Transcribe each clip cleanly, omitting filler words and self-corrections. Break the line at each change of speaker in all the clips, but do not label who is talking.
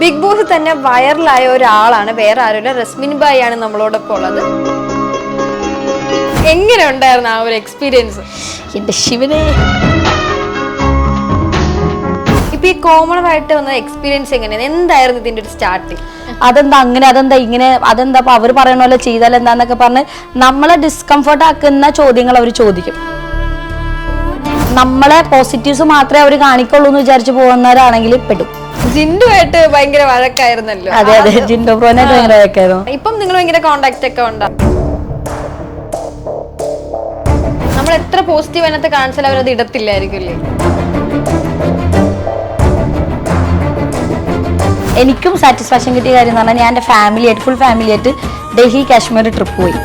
Big boss തന്നെ വൈറലായ ഒരാളാണ്, വേറെ ആരുമില്ല, റസ്മിൻ ബായി ആണ് നമ്മളോടൊപ്പം ഉള്ളത്. എങ്ങനെ ഉണ്ടായിരുന്നു ആ ഒരു എക്സ്പീരിയൻസ്?
എന്റെ ശിവനെ,
ഇപ്പൊ ഈ കോമൺ ആയിട്ട് വന്ന എക്സ്പീരിയൻസ് എങ്ങനെയാണ്? എന്തായിരുന്നു ഇതിന്റെ ഒരു സ്റ്റാർട്ടിങ്?
അതെന്താ അങ്ങനെ, അതെന്താ ഇങ്ങനെ, അതെന്താ അവർ പറയണ പോലെ ചെയ്താൽ എന്താന്നൊക്കെ പറഞ്ഞ് നമ്മളെ ഡിസ്കംഫർട്ട് ആക്കുന്ന ചോദ്യങ്ങൾ അവർ ചോദിക്കും. നമ്മളെ പോസിറ്റീവ്സ് മാത്രമേ അവർ കാണിക്കുള്ളൂ എന്ന് വിചാരിച്ചു പോകുന്നവരാണെങ്കിൽ പെടും.
ജിൻഡുമായിട്ട് ഭയങ്കര വഴക്കായിരുന്നല്ലോ.
അതെ അതെ, ജിൻഡോ ബ്രോനായിട്ട് ഭയങ്കര വഴക്കായിരുന്നു.
ഇപ്പം നിങ്ങൾ ഭയങ്കര കോണ്ടാക്ട് ഒക്കെ ഉണ്ടോ? നമ്മൾ എത്ര പോസിറ്റീവ് അതിനകത്ത് കാണിച്ചാൽ അവരത് ഇടത്തില്ലായിരിക്കും.
എനിക്കും സാറ്റിസ്ഫാക്ഷൻ കിട്ടിയ കാര്യം എന്ന് പറഞ്ഞാൽ ഞാൻ എൻ്റെ ഫാമിലിയായിട്ട്, ഫുൾ ഫാമിലിയായിട്ട് ഡൽഹി കാശ്മീർ ട്രിപ്പ് പോയി.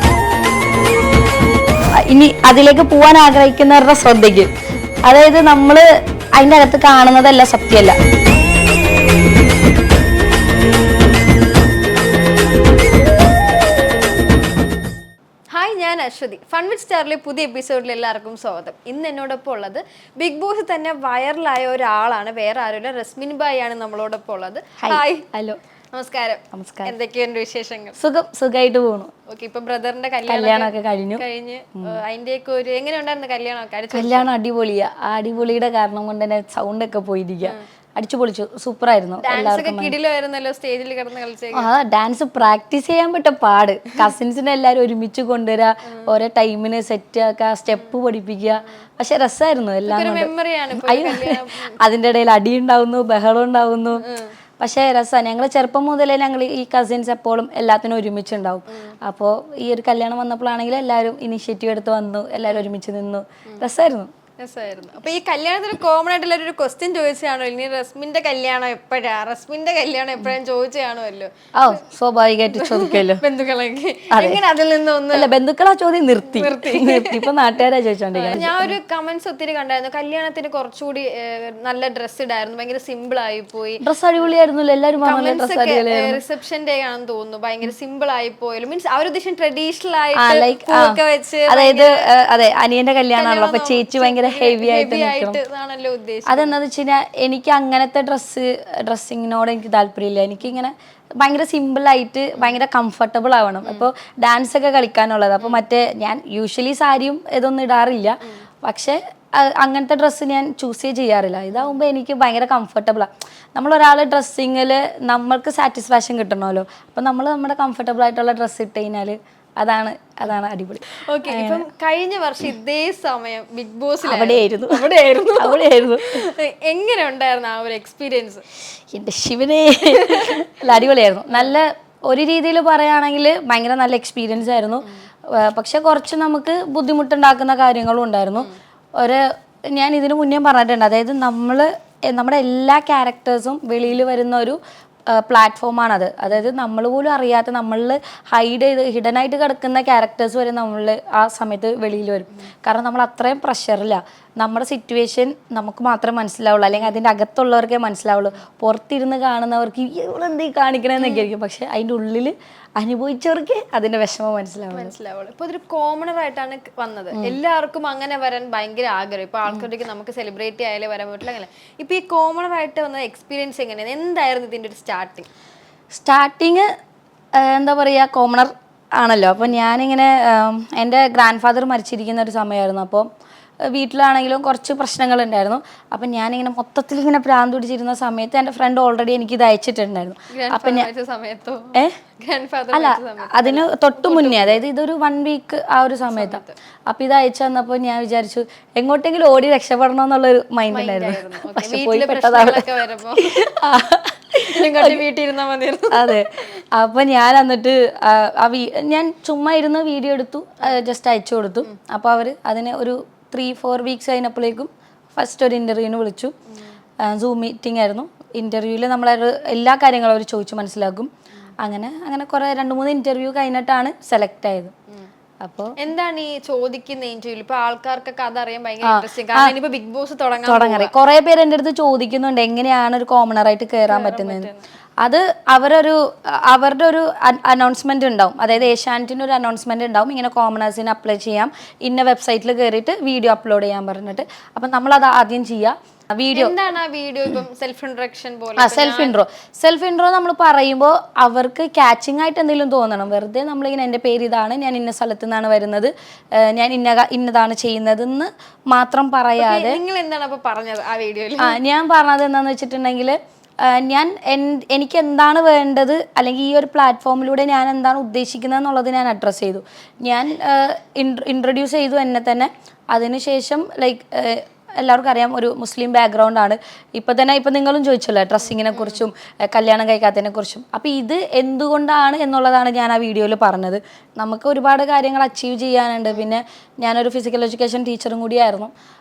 ഇനി അതിലേക്ക് പോകാൻ ആഗ്രഹിക്കുന്നവരുടെ ശ്രദ്ധയ്ക്ക്, അതായത് നമ്മൾ അതിൻ്റെ അകത്ത് കാണുന്നതല്ല സത്യമല്ല.
ഹായ്, ഞാൻ അശ്വതി. ഫൺ വിത്ത് സ്റ്റാറിലെ പുതിയ എപ്പിസോഡിൽ എല്ലാവർക്കും സ്വാഗതം. ഇന്ന് എന്നോടൊപ്പം ഉള്ളത് ബിഗ് ബോസ് തന്നെ വൈറലായ ഒരാളാണ്, വേറെ ആരുമില്ല, റസ്മിൻ ബായി ആണ് നമ്മളോടൊപ്പം ഉള്ളത്. ഹായ്.
ഹലോ,
നമസ്കാരം.
നമസ്കാരം.
എന്തൊക്കെയുണ്ട് വിശേഷങ്ങൾ?
സുഖമായിട്ട് പോണു.
ഓക്കെ, ഇപ്പൊ ബ്രദറിന്റെ
കല്യാണമൊക്കെ കഴിഞ്ഞ്
അതിന്റെയൊക്കെ ഒരു എങ്ങനെ ഉണ്ടായിരുന്നു കല്യാണമൊക്കെ?
കല്യാണം അടിപൊളിയാ. ആ അടിപൊളിയുടെ കാരണം കൊണ്ട് തന്നെ സൗണ്ട് ഒക്കെ പോയിരിക്കുക. അടിച്ചു പൊളിച്ചു, സൂപ്പറായിരുന്നു. ഡാൻസ് പ്രാക്ടീസ് ചെയ്യാൻ പറ്റ പാട്. കസിൻസിനെ എല്ലാവരും ഒരുമിച്ച് കൊണ്ടുവരാ, ഓരോ ടൈമിന് സെറ്റ് ആക്കുക, സ്റ്റെപ്പ് പഠിപ്പിക്കുക. പക്ഷെ രസമായിരുന്നു എല്ലാം. അയ്യോ, അതിൻ്റെ ഇടയിൽ അടി ഉണ്ടാവുന്നു, ബഹളം ഉണ്ടാവുന്നു. പക്ഷേ രസമാണ്. ഞങ്ങൾ ചെറുപ്പം മുതലേ ഞങ്ങൾ ഈ കസിൻസ് എപ്പോഴും എല്ലാത്തിനും ഒരുമിച്ചുണ്ടാവും. അപ്പോൾ ഈ ഒരു കല്യാണം വന്നപ്പോഴാണെങ്കിൽ എല്ലാവരും ഇനിഷ്യേറ്റീവ് എടുത്ത് വന്നു, എല്ലാവരും ഒരുമിച്ച് നിന്നു. രസമായിരുന്നു.
അപ്പൊ ഈ കല്യാണത്തിന് കോമൺ ആയിട്ട് എല്ലാവരും ഒരു ക്വസ്റ്റ്യൻ ചോദിച്ചാണോ, ഇനി റസ്മിന്റെ കല്യാണം എപ്പോഴാ, റസ്മിന്റെ കല്യാണം എപ്പോഴും ചോദിച്ചാണല്ലോ?
ഓ, സ്വാഭാവികമായിട്ട് ചോദിക്കല്ലോ.
ബന്ധുക്കളൊക്കെ എങ്ങനെ അതിൽ നിന്നൊന്നും
ബന്ധുക്കളാ ചോദ്യം നിർത്തി ഇപ്പൊ നാട്ടുകാരാ ചോദിച്ചോണ്ടിരിക്കുന്നത്.
ഞാൻ ഒരു കമന്റ്സ് ഒത്തിരി കണ്ടായിരുന്നു, കല്യാണത്തിന് കുറച്ചുകൂടി നല്ല ഡ്രസ് ഇടായിരുന്നു, ഭയങ്കര സിമ്പിൾ ആയി പോയി.
ഡ്രസ് അടിപൊളിയായിരുന്നല്ലോ, എല്ലാവരും
റിസപ്ഷൻ ഡേ ആണെന്ന് തോന്നുന്നു, ഭയങ്കര സിമ്പിൾ ആയി പോയാലും മീൻസ് ആ ഒരു ഉദ്ദേശം ട്രഡീഷണൽ ആയിട്ട് വെച്ച്,
അതായത് അതെ, അനിയന്റെ കല്യാണമാണല്ലോ, അപ്പൊ ചേച്ചി ഭയങ്കര ഹെവി ആയിട്ട് അതെന്താന്ന് വെച്ച് കഴിഞ്ഞാൽ എനിക്ക് അങ്ങനത്തെ ഡ്രസ്സിങ്ങിനോട് എനിക്ക് താല്പര്യമില്ല. എനിക്കിങ്ങനെ ഭയങ്കര സിമ്പിളായിട്ട് ഭയങ്കര കംഫർട്ടബിൾ ആവണം. ഇപ്പോൾ ഡാൻസ് ഒക്കെ കളിക്കാനുള്ളത്. അപ്പോൾ മറ്റേ ഞാൻ യൂഷ്വലി സാരിയും ഇതൊന്നും ഇടാറില്ല, പക്ഷേ അങ്ങനത്തെ ഡ്രസ്സ് ഞാൻ ചൂസ് ചെയ്യാറില്ല. ഇതാവുമ്പോൾ എനിക്ക് ഭയങ്കര കംഫർട്ടബിളാണ്. നമ്മളൊരാൾ ഡ്രസ്സിങ്ങിൽ നമ്മൾക്ക് സാറ്റിസ്ഫാക്ഷൻ കിട്ടണമല്ലോ. അപ്പോൾ നമ്മൾ നമ്മുടെ കംഫർട്ടബിൾ ആയിട്ടുള്ള ഡ്രസ്സ് ഇട്ട് കഴിഞ്ഞാൽ അതാണ് അടിപൊളി.
ഓക്കെ, ഇപ്പം കഴിഞ്ഞ വർഷം ഇതേ സമയം ബിഗ് ബോസ്
അവിടെയായിരുന്നു.
എങ്ങനെ ഉണ്ടായിരുന്നു ആ ഒരു എക്സ്പീരിയൻസ്?
എൻ്റെ ശിവനെ, അടിപൊളിയായിരുന്നു. നല്ല ഒരു രീതിയിൽ പറയുകയാണെങ്കിൽ ഭയങ്കര നല്ല എക്സ്പീരിയൻസ് ആയിരുന്നു. പക്ഷെ കുറച്ച് നമുക്ക് ബുദ്ധിമുട്ടുണ്ടാക്കുന്ന കാര്യങ്ങളും ഉണ്ടായിരുന്നു. ഞാൻ ഇതിനു മുന്നേ പറഞ്ഞിട്ടുണ്ട്, അതായത് നമ്മുടെ എല്ലാ ക്യാരക്ടേഴ്സും വെളിയിൽ വരുന്ന ഒരു പ്ലാറ്റ്ഫോമാണത്. അതായത് നമ്മൾ പോലും അറിയാത്ത, നമ്മളിൽ ഹിഡൻ ആയിട്ട് കിടക്കുന്ന ക്യാരക്ടേഴ്സ് വരെ നമ്മൾ ആ സമയത്ത് വെളിയിൽ വരും. കാരണം നമ്മൾ അത്രയും പ്രഷറില്ല. നമ്മുടെ സിറ്റുവേഷൻ നമുക്ക് മാത്രമേ മനസ്സിലാവുള്ളൂ, അല്ലെങ്കിൽ അതിൻ്റെ അകത്തുള്ളവർക്കേ മനസ്സിലാവുള്ളൂ. പുറത്തിരുന്ന് കാണുന്നവർക്ക് ഇവളെന്തീ കാണിക്കണമെന്നൊക്കെ ആയിരിക്കും, പക്ഷെ അതിൻ്റെ ഉള്ളിൽ അനുഭവിച്ചവർക്ക് അതിന്റെ വിഷമം മനസ്സിലാവുള്ളൂ.
ഇപ്പൊ അതൊരു കോമണർ ആയിട്ടാണ് വന്നത്. എല്ലാവർക്കും അങ്ങനെ വരാൻ ഭയങ്കര ആഗ്രഹം. ഇപ്പൊ ആൾക്കാർക്ക് നമുക്ക് സെലിബ്രേറ്റ് ആയാലേ വരാൻ പറ്റില്ല. അങ്ങനെ ഇപ്പൊ ഈ കോമണർ ആയിട്ട് വന്ന എക്സ്പീരിയൻസ് എങ്ങനെയാണ്? എന്തായിരുന്നു ഇതിന്റെ ഒരു
സ്റ്റാർട്ടിങ് എന്താ പറയുക, കോമണർ ആണല്ലോ. അപ്പോൾ ഞാനിങ്ങനെ എൻ്റെ ഗ്രാൻഡ് ഫാദർ മരിച്ചിരിക്കുന്ന ഒരു സമയമായിരുന്നു. അപ്പോൾ വീട്ടിലാണെങ്കിലും കുറച്ച് പ്രശ്നങ്ങളുണ്ടായിരുന്നു. അപ്പം ഞാനിങ്ങനെ മൊത്തത്തിൽ ഇങ്ങനെ ഭ്രാന്ത് പിടിച്ചിരുന്ന സമയത്ത് എൻ്റെ ഫ്രണ്ട് ഓൾറെഡി എനിക്ക് ഇത് അയച്ചിട്ടുണ്ടായിരുന്നു. അപ്പം അല്ല, അതിന് തൊട്ട് മുന്നേ, അതായത് ഇതൊരു 1 വീക്ക് ആ ഒരു സമയത്താണ്. അപ്പം ഇത് അയച്ചു തന്നപ്പോൾ ഞാൻ വിചാരിച്ചു എങ്ങോട്ടെങ്കിലും ഓടി രക്ഷപ്പെടണം എന്നുള്ളൊരു മൈൻഡ് ഉണ്ടായിരുന്നു. പക്ഷെ പോയി പെട്ടതാണ്. അതെ. അപ്പൊ ഞാൻ എന്നിട്ട് ഞാൻ ചുമ്മാ ഇരുന്ന് വീഡിയോ എടുത്തു, ജസ്റ്റ് അയച്ചു കൊടുത്തു. അപ്പൊ അവര് അതിന് ഒരു 3-4 വീക്സ് കഴിഞ്ഞപ്പോഴേക്കും ഫസ്റ്റ് ഒരു ഇന്റർവ്യൂവിന് വിളിച്ചു. സൂം മീറ്റിംഗ് ആയിരുന്നു. ഇന്റർവ്യൂവിൽ നമ്മളെ എല്ലാ കാര്യങ്ങളും അവർ ചോദിച്ചു മനസ്സിലാക്കും. അങ്ങനെ കുറെ 2-3 ഇന്റർവ്യൂ കഴിഞ്ഞിട്ടാണ് സെലക്ട് ആയത്. അപ്പൊ
എന്താണ് ഈ ചോദിക്കുന്ന ഇന്റർവ്യൂ? ഇപ്പൊ ആൾക്കാർക്കൊക്കെ അതറിയാൻ ഭയങ്കര ഇൻട്രസ്റ്റിംഗ്. കാരണം ഇനിയിപ്പോ ബിഗ് ബോസ്
തുടങ്ങാൻ കുറെ പേര് എൻ്റെ അടുത്ത് ചോദിക്കുന്നുണ്ട് എങ്ങനെയാണ് ഒരു കോമണർ ആയിട്ട് കയറാൻ പറ്റുന്നത്. അത് അവരുടെ ഒരു അനൗൺസ്മെന്റ് ഉണ്ടാവും. അതായത് ഏഷ്യാനെറ്റിന് ഒരു അനൗൺസ്മെന്റ് ഉണ്ടാവും, ഇങ്ങനെ കോമണേഴ്സിന് അപ്ലൈ ചെയ്യാം, ഇന്ന വെബ്സൈറ്റിൽ കയറിയിട്ട് വീഡിയോ അപ്ലോഡ് ചെയ്യാൻ പറഞ്ഞിട്ട്. അപ്പം നമ്മളത് ആദ്യം ചെയ്യുക. വീഡിയോ.
എന്താണ് ആ വീഡിയോ? ഇപ്പം സെൽഫ് ഇൻട്രൊഡക്ഷൻ പോലെ.
സെൽഫ് ഇൻട്രോ നമ്മൾ പറയുമ്പോൾ അവർക്ക് ക്യാച്ചിങ് ആയിട്ട് എന്തെങ്കിലും തോന്നണം. വെറുതെ നമ്മളിങ്ങനെ എൻ്റെ പേര് ഇതാണ്, ഞാൻ ഇന്ന സ്ഥലത്തു നിന്നാണ് വരുന്നത്, ഞാൻ ഇന്നതാണ് ചെയ്യുന്നതെന്ന് മാത്രം പറയാതെ.
നിങ്ങൾ എന്താണ് അപ്പൊ പറഞ്ഞത് ആ വീഡിയോയിൽ?
ഞാൻ പറഞ്ഞത് എന്താണെന്ന് വെച്ചിട്ടുണ്ടെങ്കിൽ, ഞാൻ എനിക്ക് എന്താണ് വേണ്ടത്, അല്ലെങ്കിൽ ഈ ഒരു പ്ലാറ്റ്ഫോമിലൂടെ ഞാൻ എന്താണ് ഉദ്ദേശിക്കുന്നത് എന്നുള്ളത് ഞാൻ അഡ്രസ്സ് ചെയ്തു. ഞാൻ ഇൻട്രൊഡ്യൂസ് ചെയ്തു എന്നെ തന്നെ. അതിനുശേഷം ലൈക്ക് എല്ലാവർക്കും അറിയാം, ഒരു മുസ്ലിം ബാക്ക്ഗ്രൗണ്ട് ആണ്. ഇപ്പം നിങ്ങളും ചോദിച്ചല്ലോ ഡ്രസ്സിങ്ങിനെ കുറിച്ചും കല്യാണം കഴിക്കാത്തതിനെ കുറിച്ചും. അപ്പോൾ ഇത് എന്തുകൊണ്ടാണ് എന്നുള്ളതാണ് ഞാൻ ആ വീഡിയോയിൽ പറഞ്ഞത്. നമുക്ക് ഒരുപാട് കാര്യങ്ങൾ അച്ചീവ് ചെയ്യാനുണ്ട്. പിന്നെ ഞാനൊരു ഫിസിക്കൽ എഡ്യൂക്കേഷൻ ടീച്ചറും കൂടിയായിരുന്നു.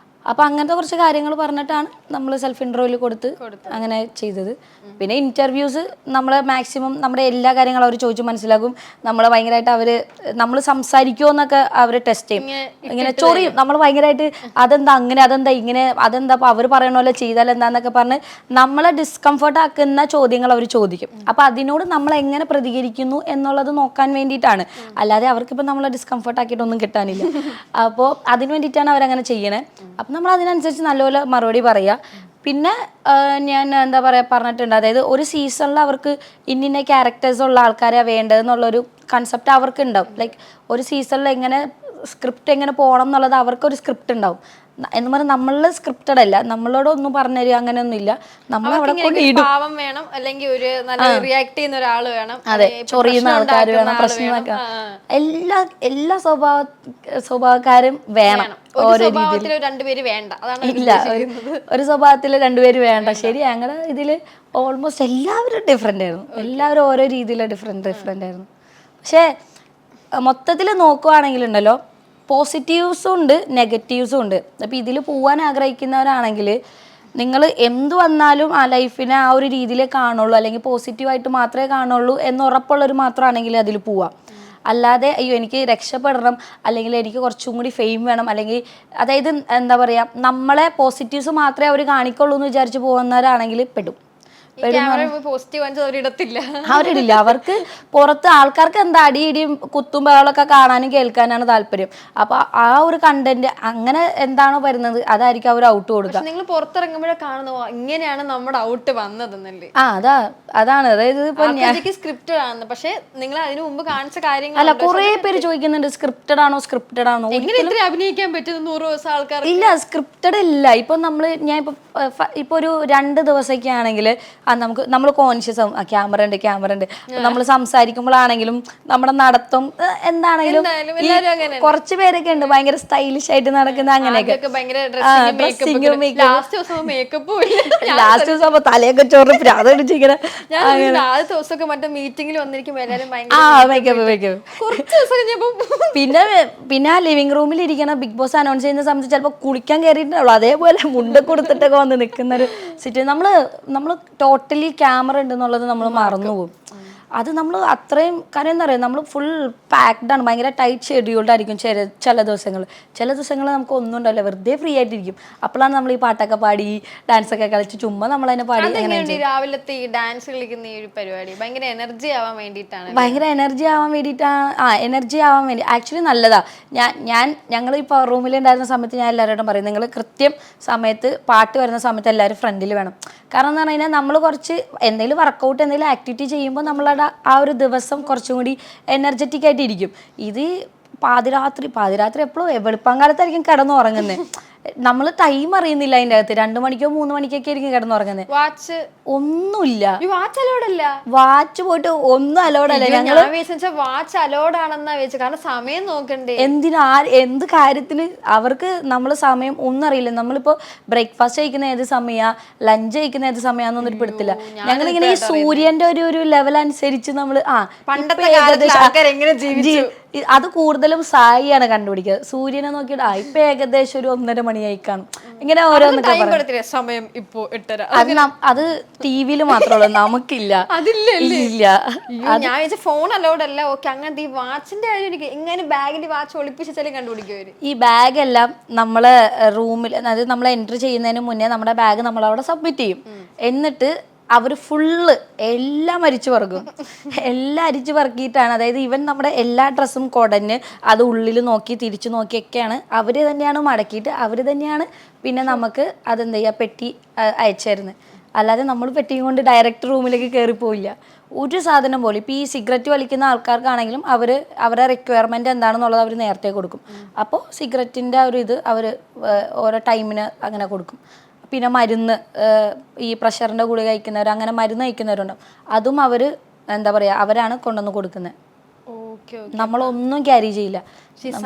അപ്പോൾ അങ്ങനത്തെ കുറച്ച് കാര്യങ്ങൾ പറഞ്ഞിട്ടാണ് നമ്മൾ സെൽഫ് ഇൻട്രോയിൽ കൊടുത്ത് അങ്ങനെ ചെയ്തത്. പിന്നെ ഇൻ്റർവ്യൂസ് നമ്മൾ മാക്സിമം നമ്മുടെ എല്ലാ കാര്യങ്ങളും അവർ ചോദിച്ച് മനസ്സിലാക്കും. നമ്മളെ ഭയങ്കരമായിട്ട് നമ്മൾ സംസാരിക്കുമോ എന്നൊക്കെ അവർ ടെസ്റ്റ് ചെയ്യും. ഇങ്ങനെ ചൊറിയും നമ്മൾ ഭയങ്കരമായിട്ട്, അതെന്താ അങ്ങനെ, അതെന്താ ഇങ്ങനെ, അതെന്താ അപ്പോൾ അവർ പറയണ പോലെ ചെയ്താൽ എന്താന്നൊക്കെ പറഞ്ഞ് നമ്മളെ ഡിസ്കംഫർട്ട് ആക്കുന്ന ചോദ്യങ്ങൾ അവർ ചോദിക്കും. അപ്പോൾ അതിനോട് നമ്മൾ എങ്ങനെ പ്രതികരിക്കുന്നു എന്നുള്ളത് നോക്കാൻ വേണ്ടിയിട്ടാണ്. അല്ലാതെ അവർക്കിപ്പോൾ നമ്മളെ ഡിസ്കംഫർട്ട് ആക്കിയിട്ടൊന്നും കിട്ടാനില്ല. അപ്പോൾ അതിന് വേണ്ടിയിട്ടാണ് അവരങ്ങനെ ചെയ്യണേ. അപ്പം നമ്മൾ അതിനനുസരിച്ച് നല്ലപോലെ മറുപടി പറയുക. പിന്നെ ഞാൻ എന്താ പറയുക പറഞ്ഞിട്ടുണ്ട്, അതായത് ഒരു സീസണിൽ അവർക്ക് ഇന്ന ക്യാരക്ടേഴ്സ് ഉള്ള ആൾക്കാരെ വേണ്ടതെന്നുള്ളൊരു കൺസെപ്റ്റ് അവർക്ക് ഉണ്ടാവും. ലൈക്ക് ഒരു സീസണിൽ എങ്ങനെ സ്ക്രിപ്റ്റ് എങ്ങനെ പോകണം എന്നുള്ളത് അവർക്കൊരു സ്ക്രിപ്റ്റ് ഉണ്ടാവും. എന്ന് പറഞ്ഞാൽ നമ്മൾ സ്ക്രിപ്റ്റഡ് അല്ല, നമ്മളോട് ഒന്നും പറഞ്ഞു തരിക അങ്ങനെയൊന്നും ഇല്ല. നമ്മൾ അവിടെ
പാവം വേണം, അല്ലെങ്കിൽ ഒരു നല്ല റിയാക്ട് ചെയ്യുന്ന ഒരാൾ വേണം,
അതെ, ചൊറിയുന്ന ആൾക്കാർ വേണം, പ്രശ്നമൊക്കെ എല്ലാ സ്വഭാവക്കാരും വേണം. ഓരോ രീതിയിൽ
രണ്ടുപേര് വേണ്ട,
ഇല്ല, ഒരു സ്വഭാവത്തിൽ രണ്ടുപേര് വേണ്ട. ശരി, ഞങ്ങളുടെ ഇതിൽ ഓൾമോസ്റ്റ് എല്ലാവരും ഡിഫറെൻ്റ് ആയിരുന്നു. എല്ലാവരും ഓരോ രീതിയിൽ ഡിഫറെൻ്റ് ആയിരുന്നു. പക്ഷേ മൊത്തത്തിൽ നോക്കുവാണെങ്കിലുണ്ടല്ലോ, പോസിറ്റീവ്സും ഉണ്ട് നെഗറ്റീവ്സും ഉണ്ട്. അപ്പോൾ ഇതിൽ പോകാൻ ആഗ്രഹിക്കുന്നവരാണെങ്കിൽ നിങ്ങൾ എന്ത് വന്നാലും ആ ലൈഫിനെ ആ ഒരു രീതിയിലേ കാണുള്ളൂ, അല്ലെങ്കിൽ പോസിറ്റീവായിട്ട് മാത്രമേ കാണുള്ളൂ എന്ന് ഉറപ്പുള്ളവർ മാത്രമാണെങ്കിൽ അതിൽ പോവാം. അല്ലാതെ അയ്യോ എനിക്ക് രക്ഷപ്പെടണം, അല്ലെങ്കിൽ എനിക്ക് കുറച്ചും കൂടി ഫെയിം വേണം, അല്ലെങ്കിൽ അതായത് എന്താ പറയുക, നമ്മളെ പോസിറ്റീവ്സ് മാത്രമേ അവർ കാണിക്കുള്ളൂ എന്ന് വിചാരിച്ച് പോകുന്നവരാണെങ്കിൽ പെടും. അവരിടില്ല. അവർക്ക് പുറത്ത് ആൾക്കാർക്ക് എന്താ അടിയിടിയും കുത്തും ബഹളമൊക്കെ കാണാനും കേൾക്കാനാണ് താല്പര്യം. അപ്പൊ ആ ഒരു കണ്ടന്റ് അങ്ങനെ എന്താണോ വരുന്നത് അതായിരിക്കും അവർ ഔട്ട് കൊടുക്കുക.
നിങ്ങൾ പുറത്തിറങ്ങുമ്പോഴേ കാണുന്നു ഇങ്ങനെയാണ് നമ്മുടെ ഔട്ട് വന്നതെന്നല്ലേ?
അതാണ്. അതായത്
സ്ക്രിപ്റ്റഡ് ആണ്, പക്ഷെ നിങ്ങൾ അതിനു മുമ്പ് കാണിച്ച കാര്യങ്ങൾ
അല്ല. കുറെ പേര് ചോദിക്കുന്നുണ്ട് സ്ക്രിപ്റ്റഡ് ആണോ
അഭിനയിക്കാൻ പറ്റുന്ന 100 ദിവസം ആൾക്കാർ.
ഇല്ല, സ്ക്രിപ്റ്റഡ് ഇല്ല. ഇപ്പൊ ഞാൻ ഇപ്പൊ ഒരു 2 ദിവസമൊക്കെ ആണെങ്കിൽ നമ്മൾ കോൺഷ്യസ് ആവും, ക്യാമറ ഉണ്ട്. നമ്മൾ സംസാരിക്കുമ്പോഴാണെങ്കിലും നമ്മുടെ നടത്തം എന്താണെങ്കിലും കുറച്ച് പേരൊക്കെ ഉണ്ട് ഭയങ്കര സ്റ്റൈലിഷ് ആയിട്ട് നടക്കുന്ന, അങ്ങനെയൊക്കെ ലാസ്റ്റ് ദിവസം ആകുമ്പോ തലയൊക്കെ ചോറ് പ്രാതടിച്ചിങ്ങനെ.
ദിവസമൊക്കെ മറ്റേ മീറ്റിംഗിൽ വന്നിരിക്കും
പിന്നെ ആ ലിവിംഗ് റൂമിൽ ഇരിക്കണ ബിഗ് ബോസ് അനൗൺസ് ചെയ്യുന്ന സമയത്ത് ചിലപ്പോൾ കുളിക്കാൻ കയറിയിട്ടുള്ളൂ, അതേപോലെ മുണ്ട കൊടുത്തിട്ടൊക്കെ വന്ന് നിൽക്കുന്ന ഒരു സിറ്റുവേഷൻ. നമ്മൾ ടോട്ടലി ക്യാമറ ഉണ്ടെന്നുള്ളത് നമ്മൾ മറന്നുപോകും. അത് നമ്മൾ അത്രയും കാര്യം എന്താ പറയുക, നമ്മൾ ഫുൾ പാക്ഡ് ആണ്, ഭയങ്കര ടൈറ്റ് ഷെഡ്യൂൾഡ് ആയിരിക്കും ചില ദിവസങ്ങൾ നമുക്ക് ഒന്നും ഉണ്ടാവില്ല, വെറുതെ ഫ്രീ ആയിട്ടിരിക്കും. അപ്പോഴാണ് നമ്മൾ ഈ പാട്ടൊക്കെ പാടി ഡാൻസൊക്കെ കളിച്ച് ചുമ്മാ നമ്മളതിനെ പാടി.
രാവിലത്തെ ഈ ഡാൻസ് കളിക്കുന്ന ഈ ഒരു പരിപാടി ഭയങ്കര എനർജി ആവാൻ വേണ്ടിയിട്ടാണ്.
എനർജി ആവാൻ വേണ്ടി ആക്ച്വലി നല്ലതാ. ഞങ്ങൾ ഈ പവർ റൂമിൽ ഉണ്ടായിരുന്ന സമയത്ത് ഞാൻ എല്ലാവരോടും പറയും, നിങ്ങൾ കൃത്യം സമയത്ത് പാട്ട് വരുന്ന സമയത്ത് എല്ലാവരും ഫ്രണ്ടിൽ വേണം. കാരണം എന്ന് പറഞ്ഞു കഴിഞ്ഞാൽ നമ്മൾ കുറച്ച് എന്തെങ്കിലും വർക്കൗട്ട് എന്തെങ്കിലും ആക്ടിവിറ്റി ചെയ്യുമ്പോൾ നമ്മളുടെ ആ ഒരു ദിവസം കുറച്ചും കൂടി എനർജറ്റിക് ആയിട്ട് ഇരിക്കും. ഇത് പാതിരാത്രി എപ്പോഴും വെളുപ്പാങ്കാലത്തായിരിക്കും കിടന്നുറങ്ങുന്നത്. നമ്മൾ ടൈം അറിയുന്നില്ല അതിൻ്റെ അകത്ത്. 2 മണിക്കോ 3 മണിക്കൊക്കെ ആയിരിക്കും കിടന്നുറങ്ങുന്നത്.
വാച്ച്
ഒന്നുമില്ല,
വാച്ച്
പോയിട്ട് ഒന്നും അലോഡല്ല.
വാച്ച് അലോഡ് ആണെന്നാ വെച്ചു, കാരണം സമയം നോക്കണ്ടേ.
എന്ത് കാര്യത്തിന് അവർക്ക് നമ്മൾ സമയം ഒന്നും അറിയില്ല. നമ്മളിപ്പോ ബ്രേക്ക്ഫാസ്റ്റ് കഴിക്കുന്ന ഏത് സമയാ, ലഞ്ച് കഴിക്കുന്ന ഏത് സമയാന്നൊന്നും ഒരു പിടുത്തില്ല. ഞങ്ങളിങ്ങനെ ഈ സൂര്യന്റെ ഒരു ലെവൽ അനുസരിച്ച് നമ്മൾ അത് കൂടുതലും സായിയാണ് കണ്ടുപിടിക്കുക. സൂര്യനെ നോക്കിയിട്ട് ഇപ്പൊ ഏകദേശം ഒരു 1:30 മണിയായി കാണും. ഇങ്ങനെ ഓരോന്നൊക്കെ
സമയം ഇപ്പൊ
8:30. അത് ടിവിയിൽ മാത്രമേ നമുക്കില്ല.
ഞാൻ ഫോൺ അലോഡല്ല. ഓക്കെ, അങ്ങനത്തെ ഈ വാച്ചിന്റെ കാര്യം എനിക്ക് എങ്ങനെ ബാഗിന്റെ വാച്ച് ഒളിപ്പിച്ചാലും കണ്ടുപിടിക്കും.
ഈ ബാഗ് എല്ലാം നമ്മളെ റൂമിൽ, അതായത് നമ്മൾ എൻട്രി ചെയ്യുന്നതിന് മുന്നേ നമ്മുടെ ബാഗ് നമ്മൾ അവിടെ സബ്മിറ്റ് ചെയ്യും. എന്നിട്ട് അവർ ഫുള്ള് എല്ലാം അരിച്ചു പറക്കും. എല്ലാം അരിച്ചു പറക്കിയിട്ടാണ്, അതായത് ഇവൻ നമ്മുടെ എല്ലാ ഡ്രസ്സും കുടഞ്ഞ് അത് ഉള്ളിൽ നോക്കി തിരിച്ചു നോക്കിയൊക്കെയാണ് അവർ തന്നെയാണ് മടക്കിയിട്ട് അവർ തന്നെയാണ് പിന്നെ നമുക്ക് അതെന്താ ചെയ്യുക പെട്ടി അയച്ചു തരുന്നത്. അല്ലാതെ നമ്മൾ പെട്ടിയും കൊണ്ട് ഡയറക്റ്റ് റൂമിലേക്ക് കയറിപ്പോയില്ല ഒരു സാധനം പോലും. ഇപ്പോൾ ഈ സിഗരറ്റ് വലിക്കുന്ന ആൾക്കാർക്കാണെങ്കിലും അവരുടെ റിക്വയർമെൻറ്റ് എന്താണെന്നുള്ളത് അവർ നേരത്തെ കൊടുക്കും. അപ്പോൾ സിഗരറ്റിൻ്റെ ഒരു ഇത് അവർ ഓരോ ടൈമിന് അങ്ങനെ കൊടുക്കും. പിന്നെ മരുന്ന്, ഈ പ്രഷറിൻ്റെ ഗുളിക കഴിക്കുന്നവർ അങ്ങനെ മരുന്ന് കഴിക്കുന്നവരുണ്ടാവും, അതും അവർ എന്താ പറയുക അവരാണ് കൊണ്ടുവന്ന് കൊടുക്കുന്നത്. നമ്മളൊന്നും ക്യാരി ചെയ്യില്ല.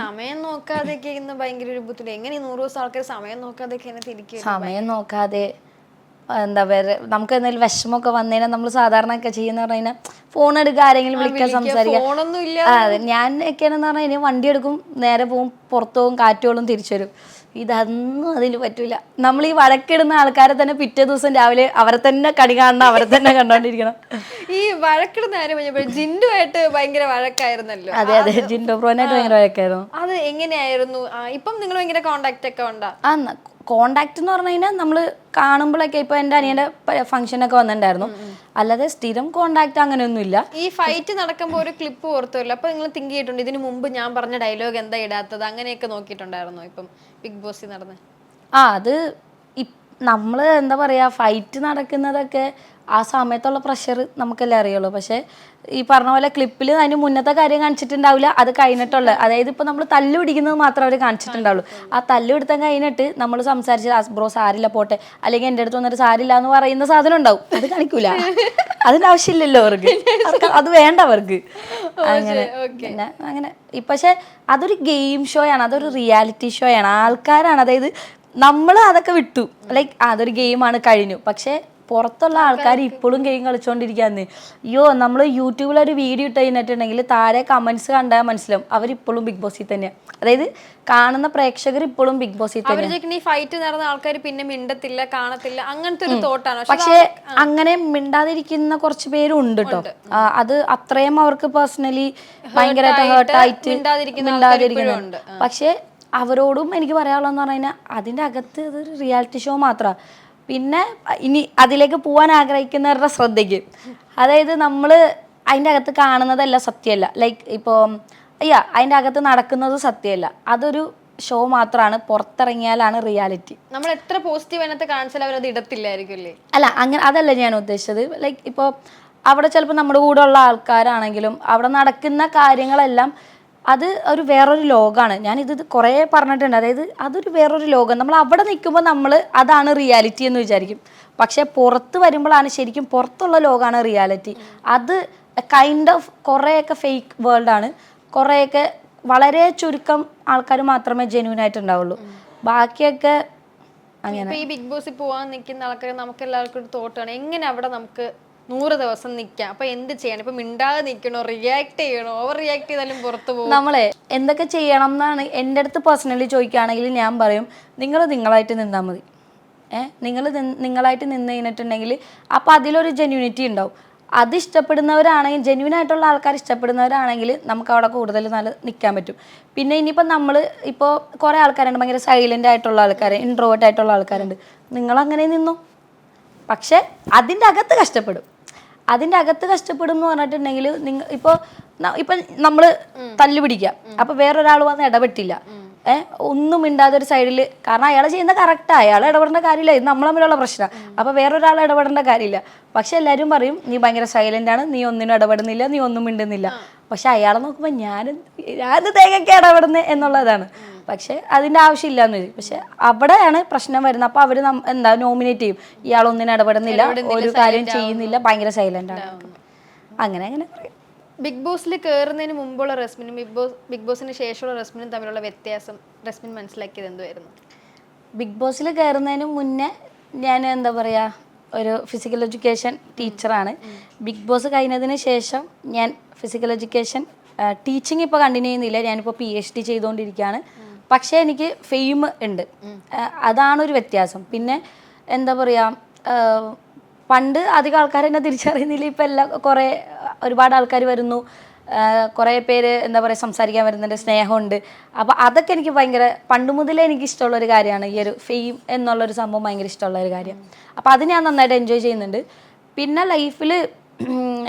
സമയം നോക്കാതെയൊക്കെ ഭയങ്കര ഒരു ബുദ്ധിമുട്ട്. എങ്ങനെ 100 ദിവസം ആൾക്കാർ സമയം നോക്കാതെയൊക്കെ തിരിക്കും?
സമയം നോക്കാതെ എന്താ പറയുക, നമുക്ക് എന്തെങ്കിലും വിഷമമൊക്കെ വന്നതിനാൽ നമ്മൾ സാധാരണ ഒക്കെ ചെയ്യുന്ന പറഞ്ഞു കഴിഞ്ഞാൽ ഫോൺ എടുക്കുക, ആരെങ്കിലും വിളിക്കാൻ സംസാരിക്കാം. അതെ, ഞാൻ ഒക്കെയാണെന്ന് പറഞ്ഞാൽ ഇനി വണ്ടി എടുക്കും, നേരെ പോവും, പുറത്തു പോകും, കാറ്റോളും തിരിച്ചു വരും. ഇതൊന്നും അതിന് പറ്റൂല. നമ്മൾ ഈ വഴക്കിടുന്ന ആൾക്കാരെ തന്നെ പിറ്റേ ദിവസം രാവിലെ അവരെ തന്നെ കണി കാണണം, അവരെ തന്നെ കണ്ടോണ്ടിരിക്കണം.
ഈ വഴക്കിടുന്ന കാര്യം പറഞ്ഞപ്പോൾ ജിൻഡുമായിട്ട് ഭയങ്കര വഴക്കായിരുന്നല്ലോ.
അതെ അതെ, ജിൻഡോ ബ്രോനായിട്ട് ഭയങ്കര വഴക്കായിരുന്നു.
അത് എങ്ങനെയായിരുന്നു? ഇപ്പം നിങ്ങൾ ഭയങ്കര കോണ്ടാക്ട് ഒക്കെ ഉണ്ടോ?
കോണ്ടാക്ട് എന്ന് പറഞ്ഞു കഴിഞ്ഞാൽ നമ്മൾ കാണുമ്പോഴൊക്കെ, ഇപ്പൊ എൻ്റെ അനിയൻ്റെ ഫംഗ്ഷനൊക്കെ വന്നിട്ടുണ്ടായിരുന്നു, അല്ലാതെ സ്ഥിരം കോണ്ടാക്ട് അങ്ങനെയൊന്നും ഇല്ല.
ഈ ഫൈറ്റ് നടക്കുമ്പോൾ ഒരു ക്ലിപ്പ് ഓർത്തുമല്ലോ, അപ്പൊ നിങ്ങൾ തിങ്ക് ചെയ്തിട്ടുണ്ട് ഇതിന് മുമ്പ് ഞാൻ പറഞ്ഞ ഡയലോഗ് എന്താ ഇടാത്തത്, അങ്ങനെയൊക്കെ നോക്കിയിട്ടുണ്ടായിരുന്നോ ഇപ്പം ബിഗ് ബോസിൽ നടന്ന്?
അത് നമ്മൾ എന്താ പറയുക, ഫൈറ്റ് നടക്കുന്നതൊക്കെ ആ സമയത്തുള്ള പ്രഷർ നമുക്കെല്ലാം അറിയുള്ളൂ. പക്ഷേ ഈ പറഞ്ഞ പോലെ ക്ലിപ്പിൽ അതിന് മുന്നത്തെ കാര്യം കാണിച്ചിട്ടുണ്ടാവില്ല, അത് കഴിഞ്ഞിട്ടുള്ള, അതായത് ഇപ്പോൾ നമ്മൾ തല്ല് പിടിക്കുന്നത് മാത്രമേ അവർ കാണിച്ചിട്ടുണ്ടാവുള്ളൂ. ആ തല്ല് പിടുത്തം കഴിഞ്ഞിട്ട് നമ്മൾ സംസാരിച്ച് ബ്രോ സാരില്ല പോട്ടെ, അല്ലെങ്കിൽ എൻ്റെ അടുത്ത് വന്നിട്ട് സാരില്ല എന്ന് പറയുന്ന സാധനം ഉണ്ടാവും, അത് കാണിക്കൂല. അതിൻ്റെ ആവശ്യമില്ലല്ലോ അവർക്ക്, അത് വേണ്ട അവർക്ക്. അങ്ങനെ പിന്നെ അങ്ങനെ പക്ഷെ അതൊരു ഗെയിം ഷോയാണ്, അതൊരു റിയാലിറ്റി ഷോയാണ്, ആൾക്കാരാണ്, അതായത് നമ്മൾ അതൊക്കെ വിട്ടു, ലൈക്ക് അതൊരു ഗെയിമാണ് കഴിഞ്ഞു. പക്ഷെ പുറത്തുള്ള ആൾക്കാർ ഇപ്പോഴും ഗെയിം കളിച്ചുകൊണ്ടിരിക്കാന്ന്. അയ്യോ, നമ്മൾ യൂട്യൂബിലൊരു വീഡിയോ ഇട്ട് കഴിഞ്ഞിട്ടുണ്ടെങ്കിൽ താഴെ കമന്റ്സ് കണ്ടാൽ മനസ്സിലാവും അവരിപ്പോഴും ബിഗ് ബോസിൽ തന്നെയാണ്. അതായത് കാണുന്ന പ്രേക്ഷകർ ഇപ്പോഴും ബിഗ് ബോസിൽ തന്നെ.
ഈ ഫൈറ്റ് നടന്ന ആൾക്കാർ പിന്നെ മിണ്ടത്തില്ല, കാണത്തില്ല, അങ്ങനത്തെ ഒരു തോട്ടാണ്.
പക്ഷെ അങ്ങനെ മിണ്ടാതിരിക്കുന്ന കുറച്ച് പേരും ഉണ്ട് കേട്ടോ. അത് അത്രയും അവർക്ക് പേഴ്സണലി ഭയങ്കരമായിട്ട് ഹേർട്ടായിട്ട് മിണ്ടാതിരിക്കുന്നുണ്ട്. പക്ഷെ അവരോടും എനിക്ക് പറയാനുള്ളതെന്ന് പറഞ്ഞു കഴിഞ്ഞാൽ അതിൻ്റെ അകത്ത് അതൊരു റിയാലിറ്റി ഷോ മാത്രമാണ്. പിന്നെ ഇനി അതിലേക്ക് പോകാൻ ആഗ്രഹിക്കുന്നവരുടെ ശ്രദ്ധയ്ക്ക്, അതായത് നമ്മൾ അതിൻ്റെ അകത്ത് കാണുന്നതല്ല സത്യമല്ല, ലൈക്ക് ഇപ്പോൾ അതിൻ്റെ അകത്ത് നടക്കുന്നത് സത്യമല്ല, അതൊരു ഷോ മാത്രമാണ്, പുറത്തിറങ്ങിയാലാണ് റിയാലിറ്റി.
നമ്മൾ എത്ര പോസിറ്റീവ് അതിനകത്ത് കാണിച്ചാൽ അവരത് ഇടത്തില്ലായിരിക്കും അല്ലേ?
അല്ല, അങ്ങനെ അതല്ല ഞാൻ ഉദ്ദേശിച്ചത്. ലൈക്ക് ഇപ്പോൾ അവിടെ ചിലപ്പോൾ നമ്മുടെ കൂടെ ഉള്ള ആൾക്കാരാണെങ്കിലും അവിടെ നടക്കുന്ന കാര്യങ്ങളെല്ലാം അത് ഒരു വേറൊരു ലോകമാണ്. ഞാനിത് കുറേ പറഞ്ഞിട്ടുണ്ട്, അതായത് അതൊരു വേറൊരു ലോകം. നമ്മൾ അവിടെ നിൽക്കുമ്പോൾ നമ്മൾ അതാണ് റിയാലിറ്റി എന്ന് വിചാരിക്കും, പക്ഷെ പുറത്ത് വരുമ്പോഴാണ് ശരിക്കും പുറത്തുള്ള ലോകമാണ് റിയാലിറ്റി. അത് കൈൻഡ് ഓഫ് കുറേയൊക്കെ ഫേക്ക് വേൾഡാണ്, കുറേയൊക്കെ വളരെ ചുരുക്കം ആൾക്കാർ മാത്രമേ ജെന്യൂൻ ആയിട്ട് ഉണ്ടാവുള്ളൂ, ബാക്കിയൊക്കെ അങ്ങനെ.
ഈ ബിഗ് ബോസിൽ പോകാൻ നിൽക്കുന്ന ആൾക്കാർ നമുക്ക് എല്ലാവർക്കും ഒരു തോട്ടാണ്, എങ്ങനെ അവിടെ നമുക്ക് 100 ദിവസം നിൽക്കാം, അപ്പൊ എന്ത് ചെയ്യണം? ഇപ്പൊ മിണ്ടാതെ നിൽക്കണോ, റിയാക്ട് ചെയ്യണോ? ഓവർ റിയാക്ട് ചെയ്താലും പുറത്ത് പോകും.
നമ്മളെ എന്തൊക്കെ ചെയ്യണം എന്നാണ് എൻ്റെ അടുത്ത് പേഴ്സണലി ചോദിക്കുകയാണെങ്കിൽ ഞാൻ പറയും, നിങ്ങൾ നിങ്ങളായിട്ട് നിന്നാൽ മതി. നിങ്ങൾ നിങ്ങളായിട്ട് നിന്ന് കഴിഞ്ഞിട്ടുണ്ടെങ്കിൽ അപ്പോൾ അതിലൊരു ജെന്യൂനിറ്റി ഉണ്ടാവും. അത് ഇഷ്ടപ്പെടുന്നവരാണെങ്കിൽ, ജെന്യൂൻ ആയിട്ടുള്ള ആൾക്കാർ ഇഷ്ടപ്പെടുന്നവരാണെങ്കിൽ നമുക്ക് അവിടെ കൂടുതൽ നല്ല നിൽക്കാൻ പറ്റും. പിന്നെ ഇനിയിപ്പോൾ നമ്മൾ ഇപ്പോൾ കുറേ ആൾക്കാരുണ്ട് ഭയങ്കര സൈലൻ്റ് ആയിട്ടുള്ള ആൾക്കാർ, ഇൻട്രോവേർട്ട് ആയിട്ടുള്ള ആൾക്കാരുണ്ട്, നിങ്ങളങ്ങനെ നിന്നു. പക്ഷെ അതിൻ്റെ അകത്ത് കഷ്ടപ്പെടും. അതിൻ്റെ അകത്ത് കഷ്ടപ്പെടും എന്ന് പറഞ്ഞിട്ടുണ്ടെങ്കിൽ ഇപ്പം നമ്മൾ തല്ലു പിടിക്കുക, അപ്പോൾ വേറൊരാൾ വന്ന് ഇടപെട്ടില്ല, ഒന്നും മിണ്ടാതെ ഒരു സൈഡിൽ, കാരണം അയാൾ ചെയ്യുന്ന കറക്റ്റാണ്, അയാൾ ഇടപെടേണ്ട കാര്യമില്ല, ഇത് നമ്മൾ തമ്മിലുള്ള പ്രശ്നമാണ്, അപ്പോൾ വേറൊരാൾ ഇടപെടേണ്ട കാര്യമില്ല. പക്ഷെ എല്ലാവരും പറയും നീ ഭയങ്കര സൈലൻ്റ് ആണ്, നീ ഒന്നിനും ഇടപെടുന്നില്ല, നീ ഒന്നും മിണ്ടുന്നില്ല. പക്ഷെ അയാളെ നോക്കുമ്പോൾ ഞാൻ തേങ്ങയ്ക്ക് ഇടപെടുന്നത് എന്നുള്ളതാണ്. പക്ഷെ അതിൻ്റെ ആവശ്യമില്ല എന്ന് വരും. പക്ഷെ അവിടെയാണ് പ്രശ്നം വരുന്നത്. അപ്പോൾ അവർ എന്താ നോമിനേറ്റ് ചെയ്യും, ഇയാളൊന്നിനും ഇടപെടുന്നില്ല, ഒരു കാര്യം ചെയ്യുന്നില്ല, ഭയങ്കര സൈലൻ്റ് ആണ്. അങ്ങനെ അങ്ങനെ പറയും.
ബിഗ് ബോസിൽ കയറുന്നതിന് മുമ്പുള്ള റസ്മിനും ബിഗ് ബോസിന് ശേഷമുള്ള റസ്മിനും തമ്മിലുള്ള വ്യത്യാസം റസ്മിൻ മനസ്സിലാക്കിയത് എന്തുവായിരുന്നു?
ബിഗ് ബോസിൽ കയറുന്നതിന് മുന്നേ ഞാൻ എന്താ പറയുക, ഒരു ഫിസിക്കൽ എഡ്യൂക്കേഷൻ ടീച്ചറാണ്. ബിഗ് ബോസ് കഴിഞ്ഞതിന് ശേഷം ഞാൻ ഫിസിക്കൽ എഡ്യൂക്കേഷൻ ടീച്ചിങ് ഇപ്പോൾ കണ്ടിന്യൂ ചെയ്യുന്നില്ല, ഞാനിപ്പോൾ PhD ചെയ്തുകൊണ്ടിരിക്കുകയാണ്. പക്ഷേ എനിക്ക് ഫെയിം ഉണ്ട്, അതാണൊരു വ്യത്യാസം. പിന്നെ എന്താ പറയുക, പണ്ട് അധികം ആൾക്കാർ എന്നെ തിരിച്ചറിയുന്നില്ല, ഇപ്പം ഒരുപാട് ആൾക്കാർ വരുന്നു, കുറേ പേര് എന്താ പറയുക സംസാരിക്കാൻ വരുന്നുണ്ട്, സ്നേഹമുണ്ട്. അപ്പോൾ അതൊക്കെ എനിക്ക് ഭയങ്കര പണ്ട് മുതലേ എനിക്ക് ഇഷ്ടമുള്ളൊരു കാര്യമാണ്. ഈ ഒരു ഫെയിം എന്നുള്ളൊരു സംഭവം ഭയങ്കര ഇഷ്ടമുള്ളൊരു കാര്യം. അപ്പോൾ അത് ഞാൻ നന്നായിട്ട് എൻജോയ് ചെയ്യുന്നുണ്ട്. പിന്നെ ലൈഫിൽ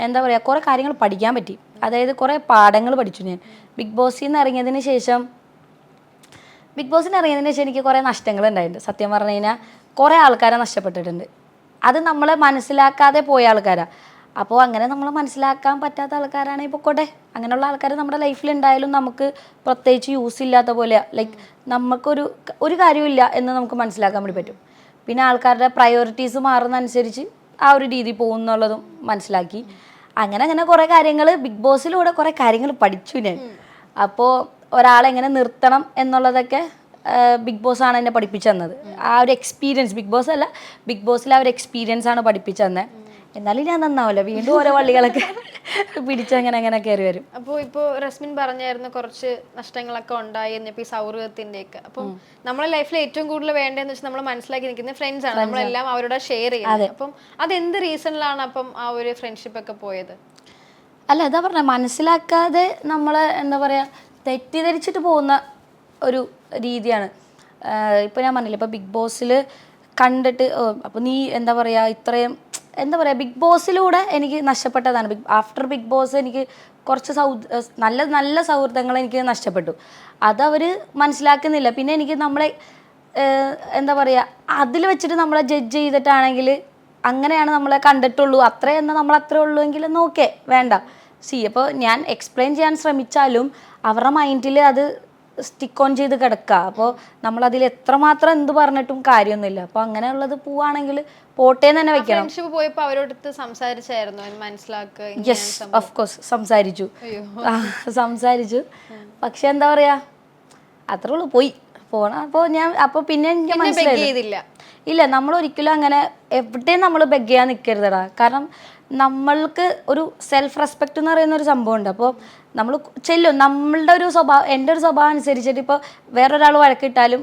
എന്താ പറയുക കുറേ കാര്യങ്ങൾ പഠിക്കാൻ പറ്റി. അതായത് കുറേ പാഠങ്ങൾ പഠിച്ചു ഞാൻ. ബിഗ് ബോസിൽ നിന്ന് ഇറങ്ങിയതിന് ശേഷം എനിക്ക് കുറേ നഷ്ടങ്ങളുണ്ടായിട്ടുണ്ട്. സത്യം പറഞ്ഞു കഴിഞ്ഞാൽ കുറേ ആൾക്കാരെ നഷ്ടപ്പെട്ടിട്ടുണ്ട്. അത് നമ്മളെ മനസ്സിലാക്കാതെ പോയ ആൾക്കാരാണ്. അപ്പോൾ അങ്ങനെ നമ്മൾ മനസ്സിലാക്കാൻ പറ്റാത്ത ആൾക്കാരാണെങ്കിൽ പൊക്കോട്ടെ. അങ്ങനെയുള്ള ആൾക്കാർ നമ്മുടെ ലൈഫിൽ ഉണ്ടായാലും നമുക്ക് പ്രത്യേകിച്ച് യൂസ് ഇല്ലാത്ത പോലെ, ലൈക്ക് നമുക്കൊരു കാര്യമില്ല എന്ന് നമുക്ക് മനസ്സിലാക്കാൻ വേണ്ടി പറ്റും. പിന്നെ ആൾക്കാരുടെ പ്രയോറിറ്റീസ് മാറുന്നതനുസരിച്ച് ആ ഒരു രീതി പോകുന്നുള്ളതും മനസ്സിലാക്കി. അങ്ങനെ കുറേ കാര്യങ്ങൾ ബിഗ് ബോസിലൂടെ കുറേ കാര്യങ്ങൾ പഠിച്ചു ഞാൻ. അപ്പോൾ ഒരാളെങ്ങനെ നിർത്തണം എന്നുള്ളതൊക്കെ ബിഗ് ബോസ് ആണ് എന്നെ പഠിപ്പിച്ചു തന്നത്. ആ ഒരു എക്സ്പീരിയൻസ്, ബിഗ് ബോസ് അല്ല, ബിഗ് ബോസിൽ ആ ഒരു എക്സ്പീരിയൻസ് ആണ് പഠിപ്പിച്ചു തന്നെ. എന്നാലും ഞാൻ നന്നാവില്ല, വീണ്ടും ഓരോ വള്ളികളൊക്കെ പിടിച്ചങ്ങനെ കയറി വരും.
അപ്പോൾ ഇപ്പോൾ റസ്മിൻ പറഞ്ഞായിരുന്നു കുറച്ച് നഷ്ടങ്ങളൊക്കെ ഉണ്ടായി എന്നിപ്പോൾ ഈ സൗഹൃദത്തിൻ്റെയൊക്കെ. അപ്പം നമ്മളെ ലൈഫിൽ ഏറ്റവും കൂടുതൽ വേണ്ടതെന്ന് വെച്ചാൽ നമ്മൾ മനസ്സിലാക്കി നിൽക്കുന്ന ഫ്രണ്ട്സ് ആണ്, നമ്മളെല്ലാം അവരോട് ഷെയർ ചെയ്യുന്നത്. അപ്പം അതെന്ത് റീസണിലാണ് അപ്പം ആ ഒരു ഫ്രണ്ട്ഷിപ്പ് ഒക്കെ പോയത്?
അല്ല, എന്താ പറഞ്ഞ, മനസ്സിലാക്കാതെ നമ്മളെ എന്താ പറയുക തെറ്റിദ്ധരിച്ചിട്ട് പോകുന്ന ഒരു രീതിയാണ്. ഇപ്പോൾ ഞാൻ പറഞ്ഞില്ല, ഇപ്പോൾ ബിഗ് ബോസിൽ കണ്ടിട്ട് അപ്പോൾ നീ എന്താ പറയുക ഇത്രയും എന്താ പറയുക ബിഗ് ബോസിലൂടെ എനിക്ക് നഷ്ടപ്പെട്ടതാണ്. ആഫ്റ്റർ ബിഗ് ബോസ് എനിക്ക് കുറച്ച് നല്ല സൗഹൃദങ്ങൾ എനിക്ക് നഷ്ടപ്പെട്ടു. അതവർ മനസ്സിലാക്കുന്നില്ല. പിന്നെ എനിക്ക് നമ്മളെ എന്താ പറയുക അതിൽ വെച്ചിട്ട് നമ്മളെ ജഡ്ജ് ചെയ്തിട്ടാണെങ്കിൽ അങ്ങനെയാണ് നമ്മളെ കണ്ടിട്ടുള്ളൂ, അത്രയെന്ന് നമ്മൾ അത്രേ ഉള്ളൂ എങ്കിലും ഓക്കെ വേണ്ട. അപ്പോൾ ഞാൻ എക്സ്പ്ലെയിൻ ചെയ്യാൻ ശ്രമിച്ചാലും അവരുടെ മൈൻഡിൽ അത് സ്റ്റിക്ക് ഓൺ ചെയ്ത് കിടക്കുക. അപ്പോൾ നമ്മളതിൽ എത്രമാത്രം എന്ത് പറഞ്ഞിട്ടും കാര്യമൊന്നുമില്ല. അപ്പോൾ അങ്ങനെയുള്ളത് പോവാണെങ്കിൽ പോട്ടേന്ന് തന്നെ വെക്കണം.
പോയപ്പോൾ അവരോട് സംസാരിച്ചായിരുന്നു മനസ്സിലാക്കുക?
യെസ്, ഓഫ് കോഴ്സ് സംസാരിച്ചു. പക്ഷെ എന്താ പറയാ അത്രേ ഉള്ളൂ, പോണം. അപ്പോൾ പിന്നെ എനിക്ക് മനസ്സിലായില്ല, ഇല്ല നമ്മൾ ഒരിക്കലും അങ്ങനെ എവിടെയും നമ്മൾ ബെഗ് ചെയ്യാൻ നിൽക്കരുതടാ. കാരണം നമ്മൾക്ക് ഒരു സെൽഫ് റെസ്പെക്റ്റ് എന്ന് പറയുന്ന ഒരു സംഭവം ഉണ്ട്. അപ്പോൾ നമ്മൾ ചെല്ലും, നമ്മളുടെ ഒരു സ്വഭാവം, എൻ്റെ ഒരു സ്വഭാവം അനുസരിച്ചിട്ട് ഇപ്പോൾ വേറൊരാൾ വഴക്കിട്ടാലും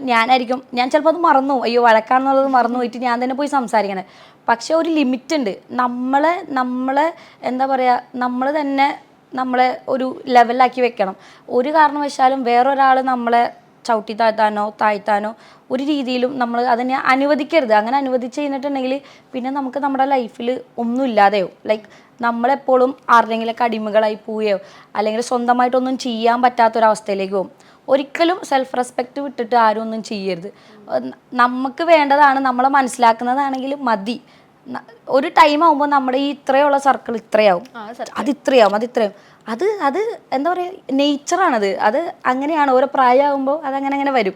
ഞാൻ ചിലപ്പോൾ അത് മറന്നു, അയ്യോ വഴക്കാന്നുള്ളത് മറന്നു പോയിട്ട് ഞാൻ തന്നെ പോയി സംസാരിക്കണേ. പക്ഷെ ഒരു ലിമിറ്റ് ഉണ്ട്. നമ്മളെ എന്താ പറയുക നമ്മൾ തന്നെ നമ്മളെ ഒരു ലെവലിലാക്കി വെക്കണം. ഒരു കാരണവശാലും വേറൊരാൾ നമ്മളെ ചവിട്ടി താഴ്ത്താനോ ഒരു രീതിയിലും നമ്മൾ അതിനെ അനുവദിക്കരുത്. അങ്ങനെ അനുവദിച്ച് കഴിഞ്ഞിട്ടുണ്ടെങ്കിൽ പിന്നെ നമുക്ക് നമ്മുടെ ലൈഫിൽ ഒന്നും ഇല്ലാതെയോ, ലൈക്ക് നമ്മളെപ്പോഴും ആരുടെങ്കിലൊക്കെ അടിമകളായി പോവുകയോ അല്ലെങ്കിൽ സ്വന്തമായിട്ടൊന്നും ചെയ്യാൻ പറ്റാത്തൊരവസ്ഥയിലേക്ക് പോകും. ഒരിക്കലും സെൽഫ് റെസ്പെക്റ്റ് വിട്ടിട്ട് ആരും ഒന്നും ചെയ്യരുത്. നമുക്ക് വേണ്ടതാണ്, നമ്മളെ മനസ്സിലാക്കുന്നതാണെങ്കിൽ മതി. ഒരു ടൈം ആകുമ്പോൾ നമ്മുടെ ഈ ഇത്രയുള്ള സർക്കിൾ ഇത്രയാവും, അതിത്രയാവും. അത് എന്താ പറയുക നേച്ചറാണത്. അത് അങ്ങനെയാണ്, ഓരോ പ്രായമാകുമ്പോൾ അതങ്ങനെ വരും.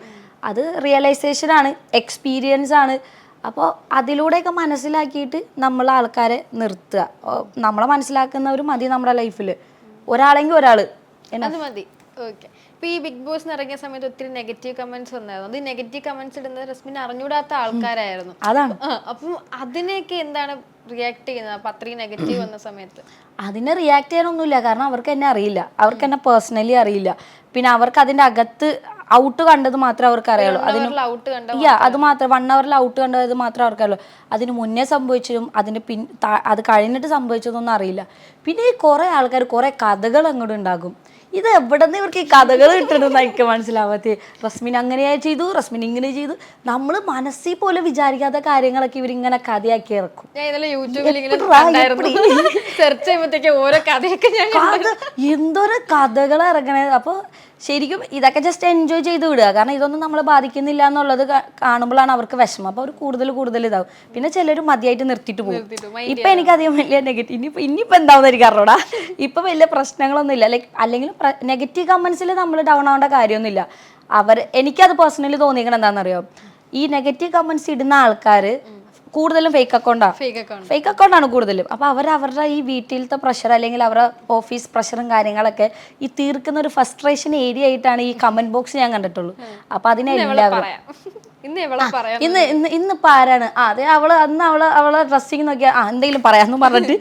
അത് റിയലൈസേഷനാണ്, എക്സ്പീരിയൻസ് ആണ്. അപ്പോൾ അതിലൂടെയൊക്കെ മനസ്സിലാക്കിയിട്ട് നമ്മൾ ആൾക്കാരെ നിർത്തുക. നമ്മളെ മനസ്സിലാക്കുന്നവർ മതി നമ്മുടെ ലൈഫിൽ, ഒരാളെങ്കിൽ ഒരാൾ
അത് മതി. ഓക്കെ. ഇപ്പൊ ഈ ബിഗ് ബോസ് ഇറങ്ങിയ സമയത്ത് ഒത്തിരി നെഗറ്റീവ് കമന്റ്സ് വന്നായിരുന്നു. അത് നെഗറ്റീവ് കമന്റ്സ് ഇടുന്നത് റസ്മിൻ അറിഞ്ഞൂടാത്ത ആൾക്കാരായിരുന്നു.
അതാണ്.
അപ്പം അതിനെയൊക്കെ എന്താണ് റിയാക്ട് ചെയ്യുന്നത്? അപ്പൊ അത്രയും നെഗറ്റീവ് വന്ന സമയത്ത്
അതിനെ റിയാക്ട് ചെയ്യാനൊന്നുമില്ല. കാരണം അവർക്ക് എന്നെ അറിയില്ല, അവർക്ക് എന്നെ പേഴ്സണലി അറിയില്ല. പിന്നെ അവർക്ക് അതിൻ്റെ അകത്ത് ഔട്ട് കണ്ടത് മാത്രമേ അവർക്ക് അറിയുള്ളൂ. അത് മാത്രം 1 hourൽ ഔട്ട് കണ്ടത് മാത്രമേ അവർക്കറിയുള്ളൂ. അതിന് മുന്നേ സംഭവിച്ചതും അത് കഴിഞ്ഞിട്ട് സംഭവിച്ചതൊന്നും അറിയില്ല. പിന്നെ ഈ കുറേ ആൾക്കാർ കുറേ കഥകൾ അങ്ങോട്ട് ഉണ്ടാകും. ഇത് എവിടെ നിന്ന് ഇവർക്ക് ഈ കഥകൾ കിട്ടണമെന്ന് എനിക്ക് മനസ്സിലാവാത്തേ. റസ്മിൻ അങ്ങനെയായി ചെയ്തു, റസ്മിൻ ഇങ്ങനെ ചെയ്തു. നമ്മൾ മനസ്സിൽ പോലെ വിചാരിക്കാത്ത കാര്യങ്ങളൊക്കെ ഇവരിങ്ങനെ കഥയാക്കി ഇറക്കും. എന്തോരോ കഥകൾ ഇറങ്ങണേ. അപ്പോൾ ശരിക്കും ഇതൊക്കെ ജസ്റ്റ് എൻജോയ് ചെയ്ത് വിടുക. കാരണം ഇതൊന്നും നമ്മളെ ബാധിക്കുന്നില്ല എന്നുള്ളത് കാണുമ്പോഴാണ് അവർക്ക് വിഷമം. അപ്പോൾ അവർ കൂടുതൽ ഇതാവും. പിന്നെ ചിലർ മതിയായിട്ട് നിർത്തിയിട്ട് പോകും. ഇപ്പം എനിക്കധികം വലിയ ഇനിയിപ്പോൾ എന്താവുന്ന എനിക്ക് അറിഞ്ഞൂടാ. ഇപ്പം വലിയ പ്രശ്നങ്ങളൊന്നുമില്ല. ലൈക്ക് അല്ലെങ്കിൽ നെഗറ്റീവ് കമൻസിൽ നമ്മൾ ഡൗൺ ആവേണ്ട കാര്യമൊന്നുമില്ല. എനിക്കത് പേഴ്സണലി തോന്നിയിരിക്കണം എന്താണെന്നറിയോ, ഈ നെഗറ്റീവ് കമൻസ് ഇടുന്ന ആൾക്കാർ കൂടുതലും ഫേക്ക് അക്കൗണ്ടാണ് കൂടുതലും. അപ്പോൾ അവരുടെ ഈ വീട്ടിലത്തെ പ്രഷർ അല്ലെങ്കിൽ അവരുടെ ഓഫീസ് പ്രഷറും കാര്യങ്ങളൊക്കെ ഈ തീർക്കുന്ന ഒരു ഫ്രസ്ട്രേഷൻ ഏരിയ ആയിട്ടാണ് ഈ കമന്റ് ബോക്സ് ഞാൻ കണ്ടിട്ടുള്ളൂ. അപ്പൊ അതിനെല്ലാവരും ഇന്നിപ്പോ ആരാണ് അതെ അവളെ ഡ്രസ്സിങ് നോക്കിയാ എന്തെങ്കിലും പറയാന്ന് പറഞ്ഞിട്ട്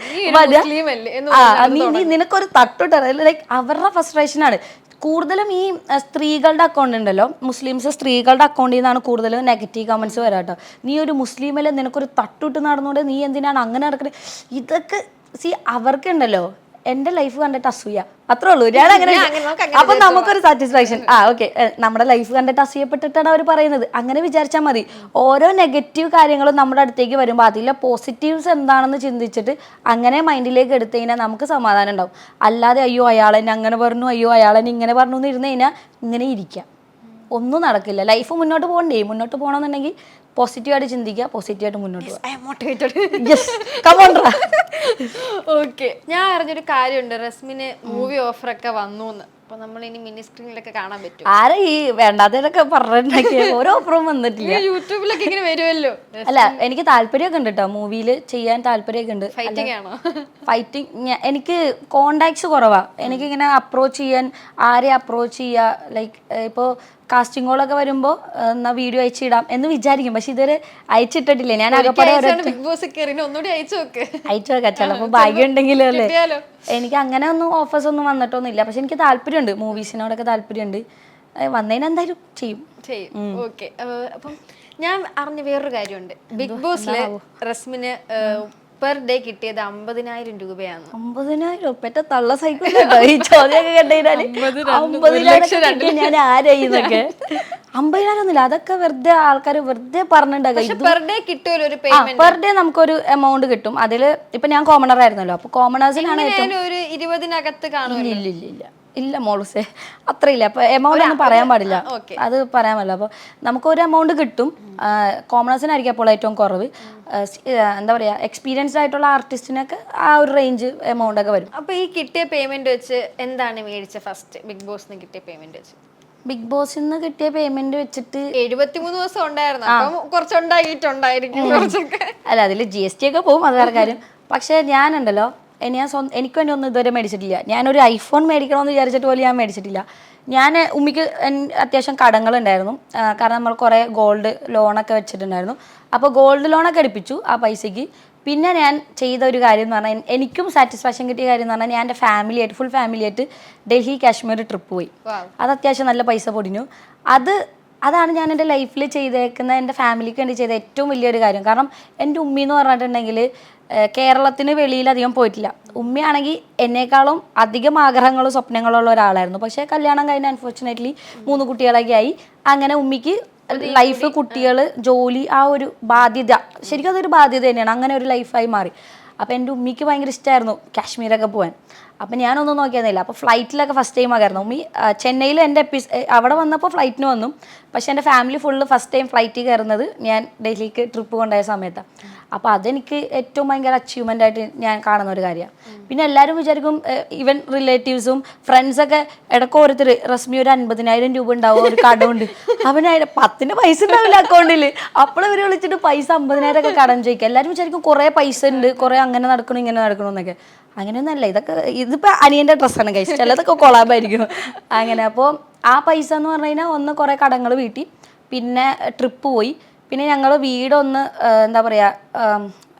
നിനക്കൊരു തട്ടുട്ട. ലൈക്ക് അവരുടെ ഫ്രസ്ട്രേഷനാണ് കൂടുതലും. ഈ സ്ത്രീകളുടെ അക്കൗണ്ട് ഉണ്ടല്ലോ, സ്ത്രീകളുടെ അക്കൗണ്ടിൽ നിന്നാണ് കൂടുതലും നെഗറ്റീവ് കമൻസ് വരാട്ടോ. നീ ഒരു മുസ്ലിമല്ലേ, നിനക്കൊരു തട്ടുട്ട് നടന്നുകൊണ്ട് നീ എന്തിനാണ് അങ്ങനെ നടക്കുന്നത്? ഇതൊക്കെ അവർക്കുണ്ടല്ലോ എന്റെ ലൈഫ് കണ്ടിട്ട് അസൂയ അത്രേ ഉള്ളൂ. ഞാൻ അങ്ങനെ അപ്പൊ നമുക്കൊരു സാറ്റിസ്ഫാക്ഷൻ ഓക്കെ നമ്മുടെ ലൈഫ് കണ്ടിട്ട് അസൂയപ്പെട്ടിട്ടാണ് അവർ പറയുന്നത്, അങ്ങനെ വിചാരിച്ചാൽ മതി. ഓരോ നെഗറ്റീവ് കാര്യങ്ങളും നമ്മുടെ അടുത്തേക്ക് വരുമ്പോൾ അതിലെ പോസിറ്റീവ്സ് എന്താണെന്ന് ചിന്തിച്ചിട്ട് അങ്ങനെ മൈൻഡിലേക്ക് എടുത്തു കഴിഞ്ഞാൽ നമുക്ക് സമാധാനം ഉണ്ടാവും. അല്ലാതെ അയ്യോ അയാളെന്നെ അങ്ങനെ പറഞ്ഞു, അയ്യോ അയാളെന്നെ ഇങ്ങനെ പറഞ്ഞു എന്ന് ഇരുന്ന് കഴിഞ്ഞാൽ ഇങ്ങനെ ഇരിക്കാം, ഒന്നും നടക്കില്ല. ലൈഫ് മുന്നോട്ട് പോകണ്ടേ? മുന്നോട്ട് പോകണമെന്നുണ്ടെങ്കിൽ പോസിറ്റീവായിട്ട് ചിന്തിക്കുക, പോസിറ്റീവായിട്ട് മുന്നോട്ട്
ഓക്കെ. ഞാൻ അറിഞ്ഞൊരു കാര്യമുണ്ട്, റസ്മിന് മൂവി ഓഫറൊക്കെ വന്നു എന്ന്. അപ്പൊ നമ്മൾ ഇനി മിനി സ്ക്രീനിലൊക്കെ കാണാൻ പറ്റും.
ആരാ ഈ വേണ്ടാത്തതൊക്കെ പറഞ്ഞിട്ടുണ്ടാക്കിയ ഓരോ ഓഫറും വന്നിട്ടില്ല.
യൂട്യൂബിലൊക്കെ ഇങ്ങനെ വരുമല്ലോ.
അല്ല എനിക്ക് താല്പര്യമൊക്കെ ഉണ്ട് കേട്ടോ, മൂവിയിൽ ചെയ്യാൻ താല്പര്യമൊക്കെ ഉണ്ട്.
ഫൈറ്റിംഗ് ആണോ?
ഫൈറ്റിംഗ് എനിക്ക് കോണ്ടാക്ട്സ് കുറവാ. എനിക്കിങ്ങനെ അപ്രോച്ച് ചെയ്യാൻ, ആരെ അപ്രോച്ച് ചെയ്യുക, ലൈക്ക് ഇപ്പോൾ കാസ്റ്റിങ്ങുകളൊക്കെ വരുമ്പോൾ എന്നാ വീഡിയോ അയച്ചിടാം എന്ന് വിചാരിക്കും, പക്ഷെ ഇതുവരെ അയച്ചിട്ടിട്ടില്ല. ഞാൻ
ബിഗ് ബോസ് ഒന്നുകൂടി അയച്ചു
വെക്കാം, ചിലപ്പോൾ ഭാഗ്യം ഉണ്ടെങ്കിലും അല്ലേ. എനിക്ക് അങ്ങനെ ഒന്നും ഓഫേഴ്സ് ഒന്നും വന്നിട്ടൊന്നുമില്ല, പക്ഷെ എനിക്ക് താല്പര്യമുണ്ട്, മൂവീസിനോടൊക്കെ താല്പര്യമുണ്ട്. വന്നതിന് എന്തായാലും ചെയ്യും.
ഓക്കെ. അപ്പം ഞാൻ അറിഞ്ഞ വേറൊരു കാര്യമുണ്ട്, ബിഗ് ബോസില് റസ്മിന് പെർ ഡേ കിട്ടിയത് 50,000 രൂപയാണ്.
50,000 പെറ്റ തള്ള സൈക്കിൾ ഈ ചോദ്യമൊക്കെ കണ്ടുകഴിഞ്ഞാല് 50,000 ഞാൻ ആരായിന്നൊക്കെ. 50,000 ഒന്നുമില്ല, അതൊക്കെ വെറുതെ ആൾക്കാർ വെറുതെ പറഞ്ഞിട്ടുണ്ടാകും.
പെർ ഡേ കിട്ടുമല്ലോ ഒരു പേയ്മെന്റ്.
പെർ ഡേ നമുക്കൊരു എമൗണ്ട് കിട്ടും. അതിൽ ഇപ്പൊ ഞാൻ കോമണർ ആയിരുന്നല്ലോ, അപ്പൊ കോമണേഴ്സിനാണ്
ഒരു 20-നകത്ത് കാണും.
ഇല്ല മോളൂസേ, അത്രയില്ല. അപ്പൊ എമൗണ്ട് ഒന്നും പറയാൻ പാടില്ല, അത് പറയാൻ പറ്റില്ല. അപ്പൊ നമുക്കൊരു എമൗണ്ട് കിട്ടും. കോമണേഴ്സിനായിരിക്കും അപ്പോൾ ഏറ്റവും കുറവ്. എന്താ പറയാ, എക്സ്പീരിയൻസ്ഡ് ആയിട്ടുള്ള ആർട്ടിസ്റ്റിനൊക്കെ ആ ഒരു റേഞ്ച് എമൗണ്ട് ഒക്കെ വരും.
അപ്പൊ ഈ കിട്ടിയ പേയ്മെന്റ് വെച്ച് എന്താണ് മേടിച്ച ഫസ്റ്റ് ബിഗ് ബോസിന് കിട്ടിയ പേയ്മെന്റ് വെച്ച്?
ബിഗ് ബോസിൽ നിന്ന് കിട്ടിയ പേയ്മെന്റ് വെച്ചിട്ട്
73 ദിവസം ഉണ്ടായിരുന്നു, അപ്പം കുറച്ചുണ്ടായിട്ടുണ്ടായിരിക്കും കുറച്ചൊക്കെ.
അല്ല അതിൽ GST ഒക്കെ പോകും, അത് വേറെ കാര്യം. പക്ഷെ ഞാനുണ്ടല്ലോ, എനിക്ക് വേണ്ടി ഒന്നും ഇതുവരെ മേടിച്ചിട്ടില്ല. ഞാനൊരു ഐഫോൺ മേടിക്കണമെന്ന് വിചാരിച്ചിട്ട് പോലും ഞാൻ മേടിച്ചിട്ടില്ല. ഞാൻ ഉമ്മിക്ക് അത്യാവശ്യം കടങ്ങളുണ്ടായിരുന്നു, കാരണം നമ്മൾ കുറേ ഗോൾഡ് ലോണൊക്കെ വെച്ചിട്ടുണ്ടായിരുന്നു. അപ്പോൾ ഗോൾഡ് ലോണൊക്കെ എടുപ്പിച്ചു ആ പൈസയ്ക്ക്. പിന്നെ ഞാൻ ചെയ്ത ഒരു കാര്യം എന്ന് പറഞ്ഞാൽ, എനിക്കും സാറ്റിസ്ഫാക്ഷൻ കിട്ടിയ കാര്യം എന്ന് പറഞ്ഞാൽ, ഞാൻ എൻ്റെ ഫാമിലിയായിട്ട് ഫുൾ ഫാമിലിയായിട്ട് ഡൽഹി കാശ്മീർ ട്രിപ്പ് പോയി. അത് അത്യാവശ്യം നല്ല പൈസ പൊടിഞ്ഞു. അതാണ് ഞാൻ എൻ്റെ ലൈഫിൽ ചെയ്തേക്കുന്ന, എൻ്റെ ഫാമിലിക്ക് വേണ്ടി ചെയ്ത ഏറ്റവും വലിയൊരു കാര്യം. കാരണം എൻ്റെ ഉമ്മി എന്ന് പറഞ്ഞിട്ടുണ്ടെങ്കിൽ കേരളത്തിന് വെളിയിൽ അധികം പോയിട്ടില്ല. ഉമ്മയാണെങ്കിൽ എന്നേക്കാളും അധികം ആഗ്രഹങ്ങളും സ്വപ്നങ്ങളും ഉള്ള ഒരാളായിരുന്നു. പക്ഷേ കല്യാണം കഴിഞ്ഞ് അൺഫോർച്ചുനേറ്റ്ലി 3 കുട്ടികളൊക്കെ ആയി. അങ്ങനെ ഉമ്മിക്ക് ലൈഫ്, കുട്ടികൾ, ജോലി, ആ ഒരു ബാധ്യത, ശരിക്കും അതൊരു ബാധ്യത തന്നെയാണ്. അങ്ങനെ ഒരു ലൈഫായി മാറി. അപ്പോൾ എൻ്റെ ഉമ്മിക്ക് ഭയങ്കര ഇഷ്ടമായിരുന്നു കാശ്മീരൊക്കെ പോകാൻ. അപ്പം ഞാനൊന്നും നോക്കിയിരുന്നില്ല. അപ്പോൾ ഫ്ലൈറ്റിലൊക്കെ ഫസ്റ്റ് ടൈം ആയിരുന്നു. ഉമ്മി ചെന്നൈയിൽ എൻ്റെ അവിടെ വന്നപ്പോൾ ഫ്ലൈറ്റിന് വന്നു. പക്ഷേ എൻ്റെ ഫാമിലി ഫുള്ള് ഫസ്റ്റ് ടൈം ഫ്ലൈറ്റിൽ കയറുന്നത് ഞാൻ ഡൽഹിക്ക് ട്രിപ്പ് കൊണ്ടുപോയ സമയത്താണ്. അപ്പോൾ അതെനിക്ക് ഏറ്റവും ഭയങ്കര അച്ചീവ്മെൻ്റ് ആയിട്ട് ഞാൻ കാണുന്ന ഒരു കാര്യമാണ്. പിന്നെ എല്ലാവരും വിചാരിക്കും, ഈവൻ റിലേറ്റീവ്സും ഫ്രണ്ട്സൊക്കെ ഇടയ്ക്ക് ഓരോരുത്തർ, റസ്മി ഒരു 50,000 രൂപ ഉണ്ടാവും, ഒരു കടമുണ്ട്, അവനായിരം 10 പൈസ ഉണ്ടാവില്ല അക്കൗണ്ടിൽ. അപ്പോൾ ഇവർ വിളിച്ചിട്ട് പൈസ 50,000 ഒക്കെ കടം ചോദിക്കുക. എല്ലാവരും വിചാരിക്കും കുറേ പൈസ ഉണ്ട്, കുറേ അങ്ങനെ നടക്കണം ഇങ്ങനെ നടക്കണമെന്നൊക്കെ. അങ്ങനെയൊന്നുമല്ല. ഇതിപ്പോൾ അനിയൻ്റെ ഡ്രസ്സാണ് കഴിച്ചത്, ചിലതൊക്കെ കൊളാബായിരിക്കും അങ്ങനെ. അപ്പോൾ ആ പൈസ എന്ന് പറഞ്ഞു കഴിഞ്ഞാൽ ഒന്ന് കുറേ കടങ്ങൾ വീട്ടി, പിന്നെ ട്രിപ്പ് പോയി, പിന്നെ ഞങ്ങൾ വീടൊന്ന് എന്താ പറയുക,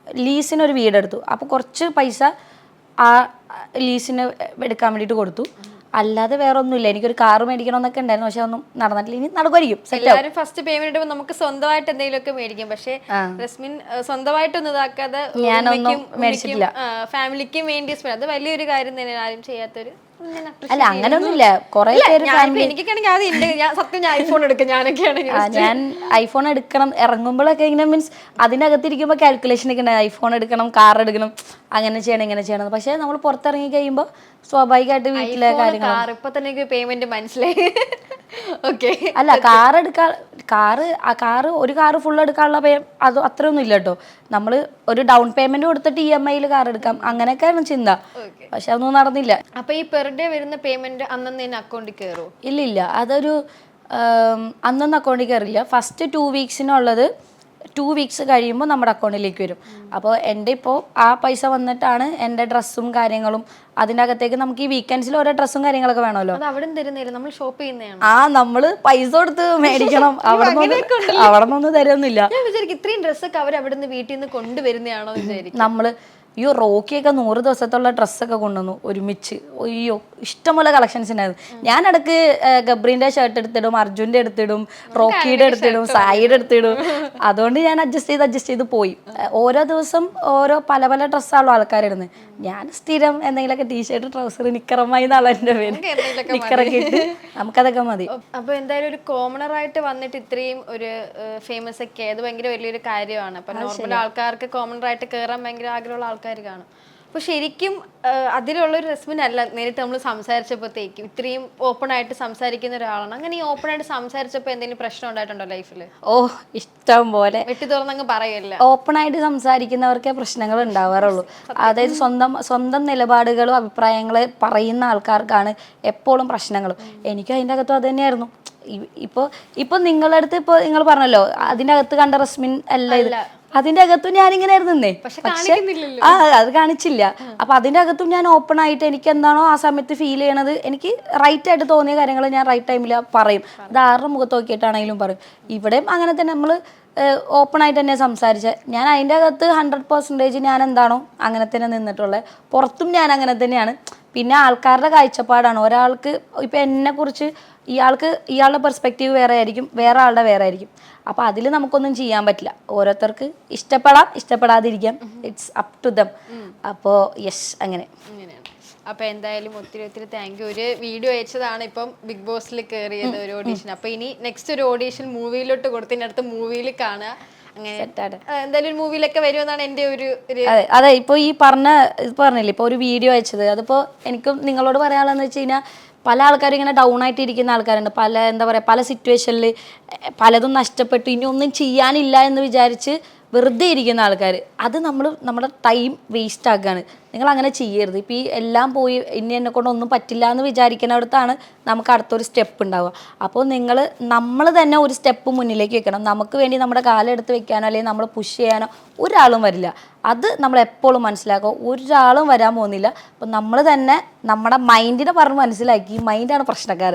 ലീസിനൊരു വീടെടുത്തു. അപ്പോൾ കുറച്ച് പൈസ ആ ലീസിന് എടുക്കാൻ വേണ്ടിയിട്ട് കൊടുത്തു. അല്ലാതെ വേറെ ഒന്നുമില്ല. എനിക്കൊരു കാറ് മേടിക്കണം എന്നൊക്കെ ഉണ്ടായിരുന്നു, പക്ഷെ ഒന്നും നടന്നിട്ടില്ല. ഇനി നടക്കുമായിരിക്കും.
എല്ലാവരും ഫസ്റ്റ് പേയ്മെന്റ് ഇടുമ്പോൾ നമുക്ക് സ്വന്തമായിട്ട് എന്തെങ്കിലുമൊക്കെ മേടിക്കും. പക്ഷെ റസ്മിൻ സ്വന്തമായിട്ടൊന്നും ഇതാക്കാതെ
ഞാനൊന്നും മേടിച്ചിട്ടില്ല.
ഫാമിലിക്കും വേണ്ടി അത് വലിയൊരു കാര്യം തന്നെ, ആരും ചെയ്യാത്തൊരു.
അല്ല അങ്ങനെയൊന്നുമില്ല. കുറെ പേര്
സത്യം ഞാൻ ഐഫോൺ എടുക്കും.
ഞാൻ ഐഫോൺ എടുക്കണം ഇറങ്ങുമ്പോഴൊക്കെ ഇങ്ങനെ, മീൻസ് അതിനകത്തിരിക്കുമ്പോൾ കാൽക്കുലേഷൻ ഒക്കെ ഉണ്ട്, ഐഫോൺ എടുക്കണം, കാർ എടുക്കണം, അങ്ങനെ ചെയ്യണം ഇങ്ങനെ ചെയ്യണം. പക്ഷെ നമ്മൾ പുറത്തിറങ്ങി കഴിയുമ്പോൾ സ്വാഭാവികമായിട്ട് വീട്ടിലെ കാര്യങ്ങൾ
ഇപ്പൊ തന്നെ പേയ്മെന്റ് മനസ്സിലായി.
അല്ല ഒരു കാറ് ഫുൾ എടുക്കാനുള്ള അത് അത്രയൊന്നും ഇല്ല കേട്ടോ. നമ്മൾ ഒരു ഡൗൺ പേയ്മെന്റ് കൊടുത്തിട്ട് EMI കാർ എടുക്കാം, അങ്ങനെയൊക്കെയാണ് ചിന്ത. പക്ഷെ അതൊന്നും നടന്നില്ല.
അപ്പൊ ഈ പെർ ഡേ വരുന്ന പേയ്മെന്റ് അന്നന്ന് അക്കൗണ്ടിൽ കയറുമോ?
ഇല്ല, അതൊരു അന്നൊന്നും അക്കൗണ്ടിൽ കയറില്ല. ഫസ്റ്റ് 2 വീക്സിനുള്ളത് 2 വീക്സ് കഴിയുമ്പോൾ നമ്മുടെ അക്കൗണ്ടിലേക്ക് വരും. അപ്പോൾ എൻ്റെ ഇപ്പോൾ ആ പൈസ വന്നിട്ടാണ് എൻ്റെ ഡ്രസ്സും കാര്യങ്ങളും, അതിൻ്റെ അകത്തേക്ക് നമുക്ക് ഈ വീക്കെൻഡ്സിൽ ഓരോ ഡ്രസ്സും കാര്യങ്ങളൊക്കെ വേണമല്ലോ.
അവിടെ തരുന്നില്ല, നമ്മൾ ഷോപ്പ് ചെയ്യുന്നതാണ്.
നമ്മൾ പൈസ കൊടുത്ത് മേടിക്കണം. അവിടെ നിന്നൊന്നും തരുന്നില്ല.
ഞാൻ വിചാരിക്കും ഇത്രയും ഡ്രസ്സൊക്കെ അവർ അവിടെ നിന്ന് വീട്ടിൽ നിന്ന് കൊണ്ടുവരുന്നതാണോ വിചാരിക്കും.
നമ്മൾ അയ്യോ റോക്കിയൊക്കെ 100 ദിവസത്തുള്ള ഡ്രസ്സൊക്കെ കൊണ്ടുവന്നു ഒരുമിച്ച്. അയ്യോ ഇഷ്ടംപോലെ കളക്ഷൻസ് ഉണ്ടായിരുന്നു. ഞാൻ ഇടയ്ക്ക് ഗബ്രീൻ്റെ ഷർട്ട് എടുത്തിടും, അർജുൻ്റെ എടുത്തിടും, റോക്കിയുടെ എടുത്തിടും, സായിയുടെ എടുത്തിടും. അതുകൊണ്ട് ഞാൻ അഡ്ജസ്റ്റ് ചെയ്ത് പോയി. ഓരോ ദിവസം ഓരോ പല പല ഡ്രസ്സാണല്ലോ ആൾക്കാരിടുന്നത്. ഞാൻ സ്ഥിരം എന്തെങ്കിലുമൊക്കെ ടീഷർട്ട്, ട്രൗസർ, നിക്കറമായി എന്നാണ് എൻ്റെ പേര്. നിക്കറൊക്കെ ഇട്ട് നമുക്കതൊക്കെ മതി.
അപ്പൊ എന്തായാലും ഒരു കോമണർ ആയിട്ട് വന്നിട്ട് ഇത്രയും ഒരു ഫേമസ് ഒക്കെ അത് ഭയങ്കര വലിയൊരു കാര്യമാണ്. അപ്പൊ നോർമൽ ആൾക്കാർക്ക് കോമണർ ആയിട്ട് കയറാൻ ഭയങ്കര ആഗ്രഹമുള്ള ആൾക്കാർ കാണും. അപ്പൊ ശരിക്കും അതിലുള്ളൊരു റസ്മിൻ അല്ല നേരിട്ട് നമ്മൾ സംസാരിച്ചപ്പോഴത്തേക്കും ഇത്രയും ഓപ്പൺ ആയിട്ട് സംസാരിക്കുന്ന ഒരാളാണ്. അങ്ങനെ ഈ ഓപ്പൺ ആയിട്ട് സംസാരിച്ചപ്പോൾ എന്തെങ്കിലും പ്രശ്നം ഉണ്ടായിട്ടുണ്ടോ ലൈഫിൽ?
ഓ ഇഷ്ടം പോലെ
വെട്ടി തുറന്നങ്ങ് പറയല്ല.
ഓപ്പൺ ആയിട്ട് സംസാരിക്കുന്നവർക്കേ പ്രശ്നങ്ങൾ ഉണ്ടാവാറുള്ളൂ. അതായത് സ്വന്തം നിലപാടുകളും അഭിപ്രായങ്ങളും പറയുന്ന ആൾക്കാർക്കാണ് എപ്പോഴും പ്രശ്നങ്ങളും. എനിക്ക് അതിൻ്റെ അകത്തും അത് തന്നെയായിരുന്നു. ഇപ്പോൾ നിങ്ങളുടെ അടുത്ത് ഇപ്പോൾ നിങ്ങൾ പറഞ്ഞല്ലോ അതിൻ്റെ അകത്ത് കണ്ട റസ്മിൻ അല്ല ഇത്, അതിൻ്റെ അകത്തും ഞാനിങ്ങനെ ആയിരുന്നേ. പക്ഷെ അത് കാണിച്ചില്ല. അപ്പൊ അതിൻ്റെ അകത്തും ഞാൻ ഓപ്പൺ ആയിട്ട് എനിക്ക് എന്താണോ ആ സമയത്ത് ഫീൽ ചെയ്യണത്, എനിക്ക് റൈറ്റ് ആയിട്ട് തോന്നിയ കാര്യങ്ങൾ ഞാൻ റൈറ്റ് ടൈമിൽ പറയും. അത് ആരുടെ മുഖത്ത് നോക്കിയിട്ടാണെങ്കിലും പറയും. ഇവിടെയും അങ്ങനെ തന്നെ നമ്മൾ ഓപ്പൺ ആയിട്ട് തന്നെ സംസാരിച്ചത്. ഞാൻ അതിൻ്റെ അകത്ത് 100% ഞാൻ എന്താണോ അങ്ങനെ തന്നെ നിന്നിട്ടുള്ളത്. പുറത്തും ഞാൻ അങ്ങനെ തന്നെയാണ്. പിന്നെ ആൾക്കാരുടെ കാഴ്ചപ്പാടാണ്. ഒരാൾക്ക് ഇപ്പം എന്നെക്കുറിച്ച് ഇയാളുടെ പെർസ്പെക്റ്റീവ് വേറെ ആയിരിക്കും, വേറെ ആളുടെ വേറെ ആയിരിക്കും. അപ്പോൾ അതിൽ നമുക്കൊന്നും ചെയ്യാൻ പറ്റില്ല. ഓരോരുത്തർക്ക് ഇഷ്ടപ്പെടാം, ഇഷ്ടപ്പെടാതിരിക്കാം. It's up to them. അപ്പോൾ യെസ് അങ്ങനെയാണ്.
അപ്പൊ എന്തായാലും ഒത്തിരി താങ്ക് യു. ഒരു വീഡിയോ അയച്ചതാണ് ഇപ്പം ബിഗ് ബോസിൽ കയറിയത് ഒരു ഓഡീഷൻ. അപ്പൊ ഇനി നെക്സ്റ്റ് ഒരു ഓഡീഷൻ മൂവിയിലോട്ട് കൊടുത്തതിന് അടുത്ത് മൂവിയിൽ കാണുക. അങ്ങനെ എന്തായാലും മൂവിയിലൊക്കെ വരുമെന്നാണ് എൻ്റെ ഒരു
അതെ. ഇപ്പോൾ ഈ പറഞ്ഞില്ലേ ഇപ്പോൾ ഒരു വീഡിയോ അയച്ചത്, അതിപ്പോൾ എനിക്കും നിങ്ങളോട് പറയാനുള്ളതെന്ന് വെച്ച് കഴിഞ്ഞാൽ പല ആൾക്കാരും ഇങ്ങനെ ഡൗൺ ആയിട്ട് ഇരിക്കുന്ന ആൾക്കാരുണ്ട്. പല സിറ്റുവേഷനിൽ പലതും നഷ്ടപ്പെട്ടു, ഇനി ഒന്നും ചെയ്യാനില്ല എന്ന് വിചാരിച്ച് വെറുതെ ഇരിക്കുന്ന ആൾക്കാർ. അത് നമ്മുടെ ടൈം വേസ്റ്റ് ആക്കുകയാണ്. നിങ്ങൾ അങ്ങനെ ചെയ്യരുത്. ഇപ്പോൾ ഈ എല്ലാം പോയി ഇനി എന്നെ കൊണ്ട് ഒന്നും പറ്റില്ല എന്ന് വിചാരിക്കുന്നിടത്താണ് നമുക്ക് അടുത്തൊരു സ്റ്റെപ്പ് ഉണ്ടാവുക. അപ്പോൾ നമ്മൾ തന്നെ ഒരു സ്റ്റെപ്പ് മുന്നിലേക്ക് വെക്കണം. നമുക്ക് വേണ്ടി നമ്മുടെ കാലം എടുത്ത് വെക്കാനോ അല്ലെങ്കിൽ നമ്മൾ പുഷ് ചെയ്യാനോ ഒരാളും വരില്ല. അത് നമ്മൾ എപ്പോഴും മനസ്സിലാക്കുക. ഒരാളും വരാൻ പോകുന്നില്ല. അപ്പം നമ്മൾ തന്നെ നമ്മുടെ മൈൻഡിനെ പറഞ്ഞ് മനസ്സിലാക്കി, മൈൻഡാണ് പ്രശ്നക്കാർ.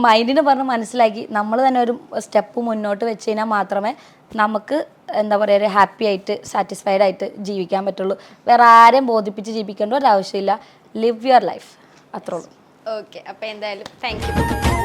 മൈൻഡിനെ പറഞ്ഞ് മനസ്സിലാക്കി നമ്മൾ തന്നെ ഒരു സ്റ്റെപ്പ് മുന്നോട്ട് വെച്ച് കഴിഞ്ഞാൽ മാത്രമേ നമുക്ക് എന്താ പറയുക ഒരു ഹാപ്പി ആയിട്ട് സാറ്റിസ്ഫൈഡ് ആയിട്ട് ജീവിക്കാൻ പറ്റുള്ളൂ. വേറെ ആരെയും ബോധിപ്പിച്ച് ജീവിക്കേണ്ട ഒരാവശ്യമില്ല. ലിവ് യുവർ ലൈഫ്, അത്രേ ഉള്ളൂ.
ഓക്കെ. അപ്പോൾ എന്തായാലും താങ്ക് യു.